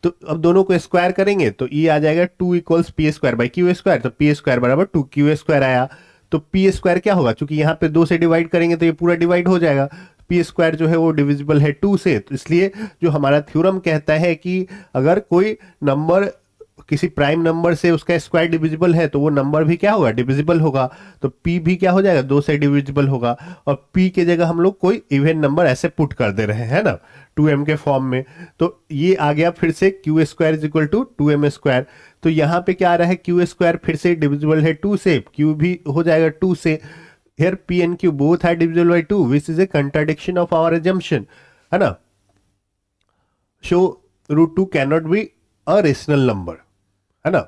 तो अब दोनों को स्क्वायर करेंगे तो ये आ जाएगा 2 equals P square by Q square, तो पी स्क्वायर बराबर 2q स्क्वायर आया। तो पी स्क्वायर क्या होगा, चूंकि यहाँ पे 2 से डिवाइड करेंगे तो ये पूरा डिवाइड हो जाएगा, पी स्क्वायर जो है वो डिविजिबल है 2 से, तो इसलिए जो हमारा थ्योरम कहता है कि अगर कोई नंबर किसी प्राइम नंबर से उसका स्क्वायर डिविजिबल है तो वो नंबर भी क्या होगा, डिविजिबल होगा। तो p भी क्या हो जाएगा, 2 से डिविजिबल होगा। और p के जगह हम लोग कोई इवन नंबर ऐसे पुट कर दे रहे हैं ना, 2m के फॉर्म में। तो ये आ गया फिर से Q square is equal to 2m square. तो यहाँ पे क्या आ रहा है, क्यू स्क्वायर फिर से डिविजिबल है 2 से, q भी हो जाएगा 2 से। here p and q both are divisible by 2 which is a contradiction of our assumption, है ना। so √2 cannot be a rational number, है ना।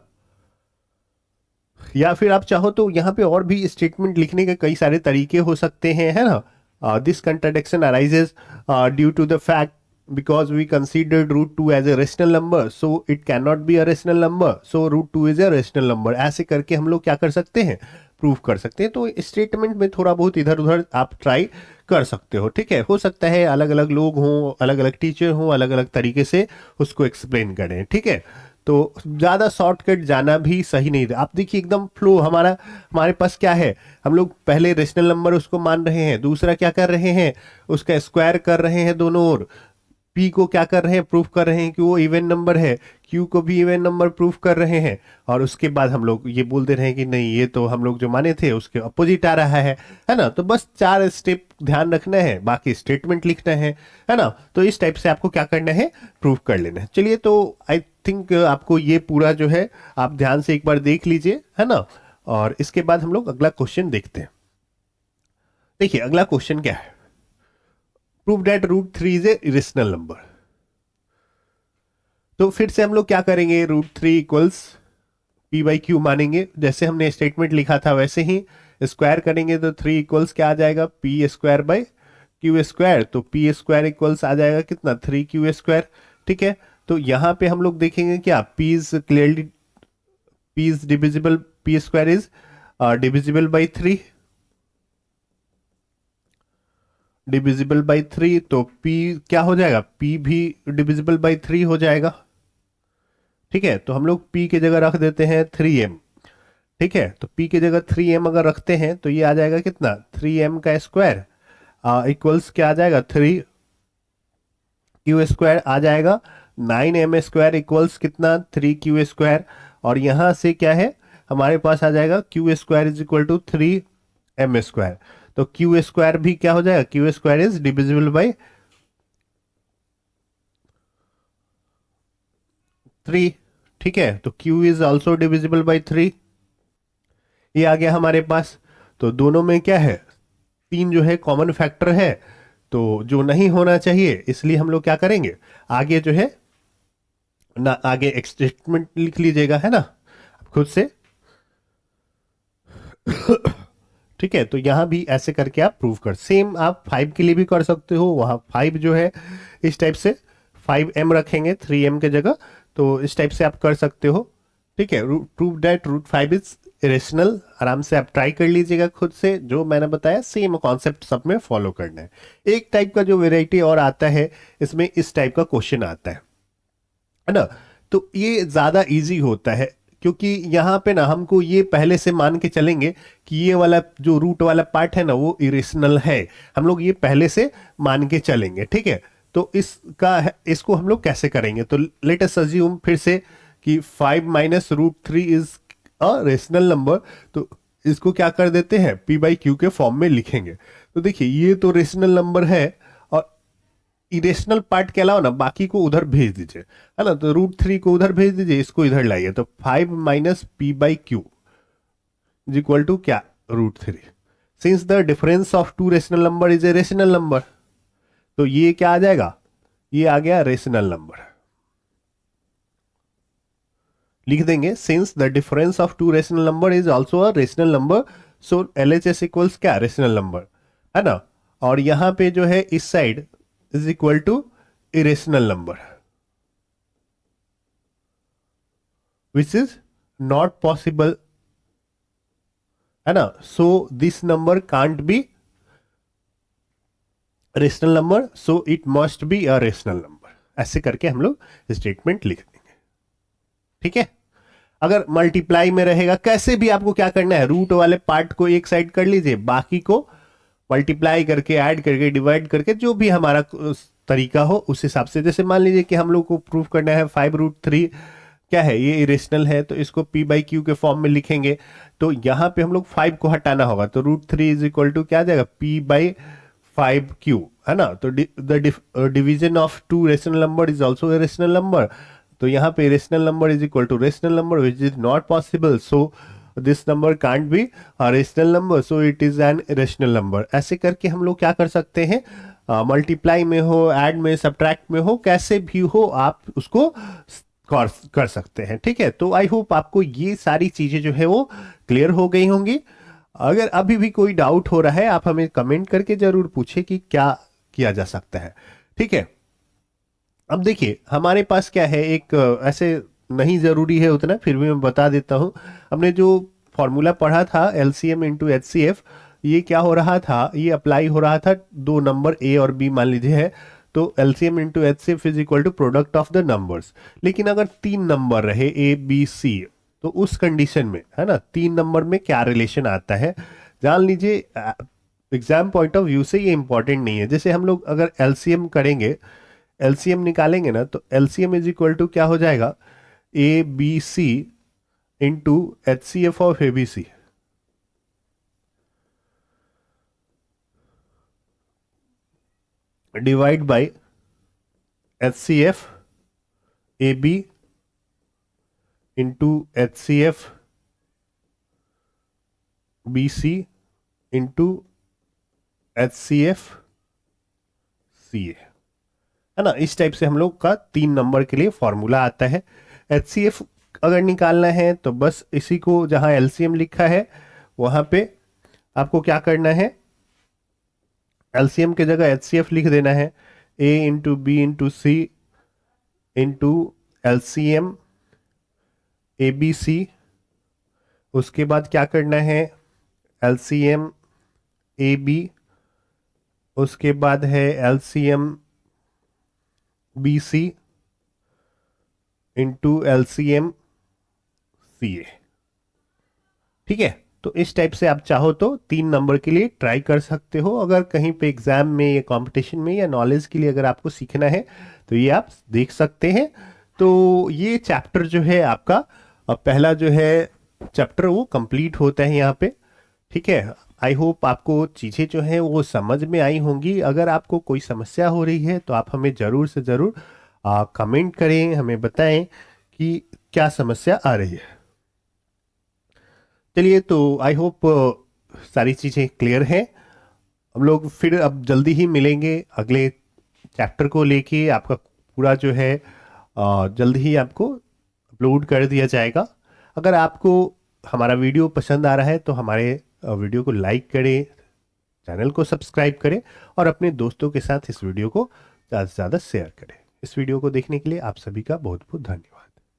या फिर आप चाहो तो यहाँ पे और भी स्टेटमेंट लिखने के कई सारे तरीके हो सकते हैं, है ना। This contradiction arises due to the fact because we considered √2 as a rational number so it cannot be a rational number so √2 is a rational number। ऐसे करके हम लोग क्या कर सकते हैं, प्रूव कर सकते हैं। तो स्टेटमेंट में थोड़ा बहुत इधर उधर आप ट्राई कर सकते हो, ठीक है। हो सकता है अलग अलग लोग हों, अलग अलग टीचर हों, अलग अलग तरीके से उसको एक्सप्लेन करें, ठीक है। तो ज़्यादा शॉर्टकट जाना भी सही नहीं था। आप देखिए एकदम फ्लो हमारे पास क्या है, हम लोग पहले रेशनल नंबर उसको मान रहे हैं, दूसरा क्या कर रहे हैं, उसका स्क्वायर कर रहे हैं दोनों ओर। p को क्या कर रहे हैं, प्रूफ कर रहे हैं कि वो इवन नंबर है, q को भी इवन नंबर प्रूफ कर रहे हैं। और उसके बाद हम लोग ये बोल दे रहे हैं कि नहीं ये तो हम लोग जो माने थे उसके अपोजिट आ रहा है ना। तो बस 4 स्टेप ध्यान रखना है, बाकी स्टेटमेंट लिखना है ना। तो इस टाइप से आपको क्या करना है, प्रूफ कर लेना है। चलिए, तो आई थिंक आपको ये पूरा जो है आप ध्यान से एक बार देख लीजिए, है ना। और इसके बाद हम लोग अगला क्वेश्चन देखते हैं। देखिए अगला क्वेश्चन क्या है, prove that √3 is a irrational number. तो फिर से हम लोग क्या करेंगे, √3 इक्वल्स p बाई क्यू मानेंगे, जैसे हमने स्टेटमेंट लिखा था वैसे ही स्क्वायर करेंगे। तो 3 इक्वल्स क्या आ जाएगा, p square by Q square. तो p स्क्वायर इक्वल्स आ जाएगा कितना, 3q स्क्वायर, ठीक है। तो यहाँ पे हम लोग देखेंगे क्या, p is clearly p is divisible, p square is divisible by 3, divisible by 3। तो p क्या हो जाएगा, p भी डिविजिबल बाई 3 हो जाएगा, ठीक है। तो हम लोग p की जगह रख देते हैं 3m, ठीक है। तो p की जगह 3m अगर रखते हैं तो ये आ जाएगा कितना, 3m का स्क्वायर इक्वल्स क्या आ जाएगा, 3q स्क्वायर आ जाएगा। 9m स्क्वायर इक्वल्स कितना, 3q स्क्वायर। और यहां से क्या है हमारे पास आ जाएगा q square is equal to 3m square. तो q स्क्वायर भी क्या हो जाएगा, q square is divisible by 3, ठीक है। तो q is also divisible by 3, ये आ गया हमारे पास। तो दोनों में क्या है, 3 जो है कॉमन फैक्टर है, तो जो नहीं होना चाहिए, इसलिए हम लोग क्या करेंगे, आगे जो है ना, आगे एक स्टेटमेंट लिख लीजिएगा, है ना, खुद से, ठीक है। तो यहां भी ऐसे करके आप प्रूव कर, सेम आप 5 के लिए भी कर सकते हो। वहां 5 जो है इस टाइप से 5m रखेंगे 3m के जगह, तो इस टाइप से आप कर सकते हो, ठीक है। प्रूव दैट √5 इज इरेशनल, आराम से आप ट्राई कर लीजिएगा खुद से, जो मैंने बताया सेम कॉन्सेप्ट सब में फॉलो करना है। एक टाइप का जो वेराइटी और आता है इसमें, इस टाइप का क्वेश्चन आता है ना। तो ये ज्यादा इजी होता है, क्योंकि यहाँ पे ना हमको ये पहले से मान के चलेंगे कि ये वाला जो रूट वाला पार्ट है ना वो इरेशनल है, हम लोग ये पहले से मान के चलेंगे, ठीक है। तो इसको हम लोग कैसे करेंगे, तो लेट अस अज्यूम फिर से कि 5 minus √3 is a rational number. तो इसको क्या कर देते हैं, p बाई क्यू के फॉर्म में लिखेंगे। तो देखिए ये तो रेशनल नंबर है, और इरेशनल पार्ट के अलावा ना बाकी को उधर भेज दीजिए, है ना। तो √3 को उधर भेज दीजिए, इसको इधर लाइए। तो 5 minus p by Q is equal to क्या, √3। Since the difference of 2 rational number is a rational number, तो ये क्या आ जाएगा, ये आ गया रेशनल नंबर। लिख देंगे since the difference of 2 rational number is also a rational number, so LHS equals क्या, रेशनल नंबर, है ना। और यहां पे जो है इस side is equal to irrational number, which is not possible, है ना। So this number can't be rational number, so it must be a rational number. ऐसे करके हम लोग स्टेटमेंट लिख देंगे, ठीक है। अगर मल्टीप्लाई में रहेगा, कैसे भी आपको क्या करना है, रूट वाले पार्ट को एक साइड कर लीजिए, बाकी को मल्टीप्लाई करके, ऐड करके, डिवाइड करके, जो भी हमारा तरीका हो उस हिसाब से। जैसे मान लीजिए कि हम लोग को प्रूफ करना है 5 √3, क्या है, ये इरेशनल है, तो इसको p बाई क्यू के फॉर्म में लिखेंगे। तो यहाँ पे हम लोग 5 को हटाना होगा, तो √3 इज इक्वल टू क्या आ जाएगा, p बाई 5q, है ना। तो the division of two rational number is also a rational number. तो यहाँ पे rational number is equal to rational number which is not possible, so this number can't be a rational number, so it is an irrational number. ऐसे करके हम लोग क्या कर सकते हैं, मल्टीप्लाई में हो, ऐड में, सब्ट्रैक्ट में हो, कैसे भी हो आप उसको कर सकते हैं। ठीक है, तो आई होप आपको ये सारी चीजें जो है वो क्लियर हो गई होंगी। अगर अभी भी कोई डाउट हो रहा है, आप हमें कमेंट करके जरूर पूछे कि क्या किया जा सकता है। ठीक है, अब देखिए हमारे पास क्या है, एक ऐसे नहीं जरूरी है उतना, फिर भी मैं बता देता हूं। हमने जो फॉर्मूला पढ़ा था एलसीएम इंटू एचसीएफ, ये क्या हो रहा था, ये अप्लाई हो रहा था दो नंबर ए और बी मान लीजिए है, तो LCM into HCF is equal to product of the numbers. लेकिन अगर 3 नंबर रहे ए बी सी, तो उस कंडीशन में, है ना, 3 नंबर में क्या रिलेशन आता है जान लीजिए। एग्जाम पॉइंट ऑफ व्यू से ये इंपॉर्टेंट नहीं है। जैसे हम लोग अगर एलसीएम करेंगे, एलसीएम निकालेंगे ना, तो एलसीएम इज इक्वल टू क्या हो जाएगा, a b c into H C F of a b c, divide by H C F a b into H C F b c into H C F c a, है ना। इस type से हम लोग का 3 number के लिए formula आता है। एच सी एफ अगर निकालना है तो बस इसी को, जहां एलसीएम लिखा है वहां पे आपको क्या करना है, एलसीएम के जगह एचसीएफ लिख देना है, a into b into c into LCM a b c. उसके बाद क्या करना है, एलसीएम ए बी, उसके बाद है LCM b c into LCM c a. ठीक है, तो इस टाइप से आप चाहो तो 3 नंबर के लिए ट्राई कर सकते हो। अगर कहीं पे एग्जाम में या कंपटीशन में या नॉलेज के लिए अगर आपको सीखना है तो ये आप देख सकते हैं। तो ये चैप्टर जो है आपका पहला जो है चैप्टर वो कंप्लीट होता है यहाँ पे। ठीक है, आई होप आपको चीज़ें जो हैं वो समझ में आई होंगी। अगर आपको कोई समस्या हो रही है तो आप हमें ज़रूर से ज़रूर कमेंट करें, हमें बताएं कि क्या समस्या आ रही है। चलिए, तो आई होप सारी चीज़ें क्लियर हैं। हम लोग फिर अब जल्दी ही मिलेंगे अगले चैप्टर को लेके। आपका पूरा जो है जल्द ही आपको अपलोड कर दिया जाएगा। अगर आपको हमारा वीडियो पसंद आ रहा है तो हमारे वीडियो को लाइक करें, चैनल को सब्सक्राइब करें और अपने दोस्तों के साथ इस वीडियो को ज़्यादा से ज़्यादा शेयर करें। इस वीडियो को देखने के लिए आप सभी का बहुत बहुत धन्यवाद।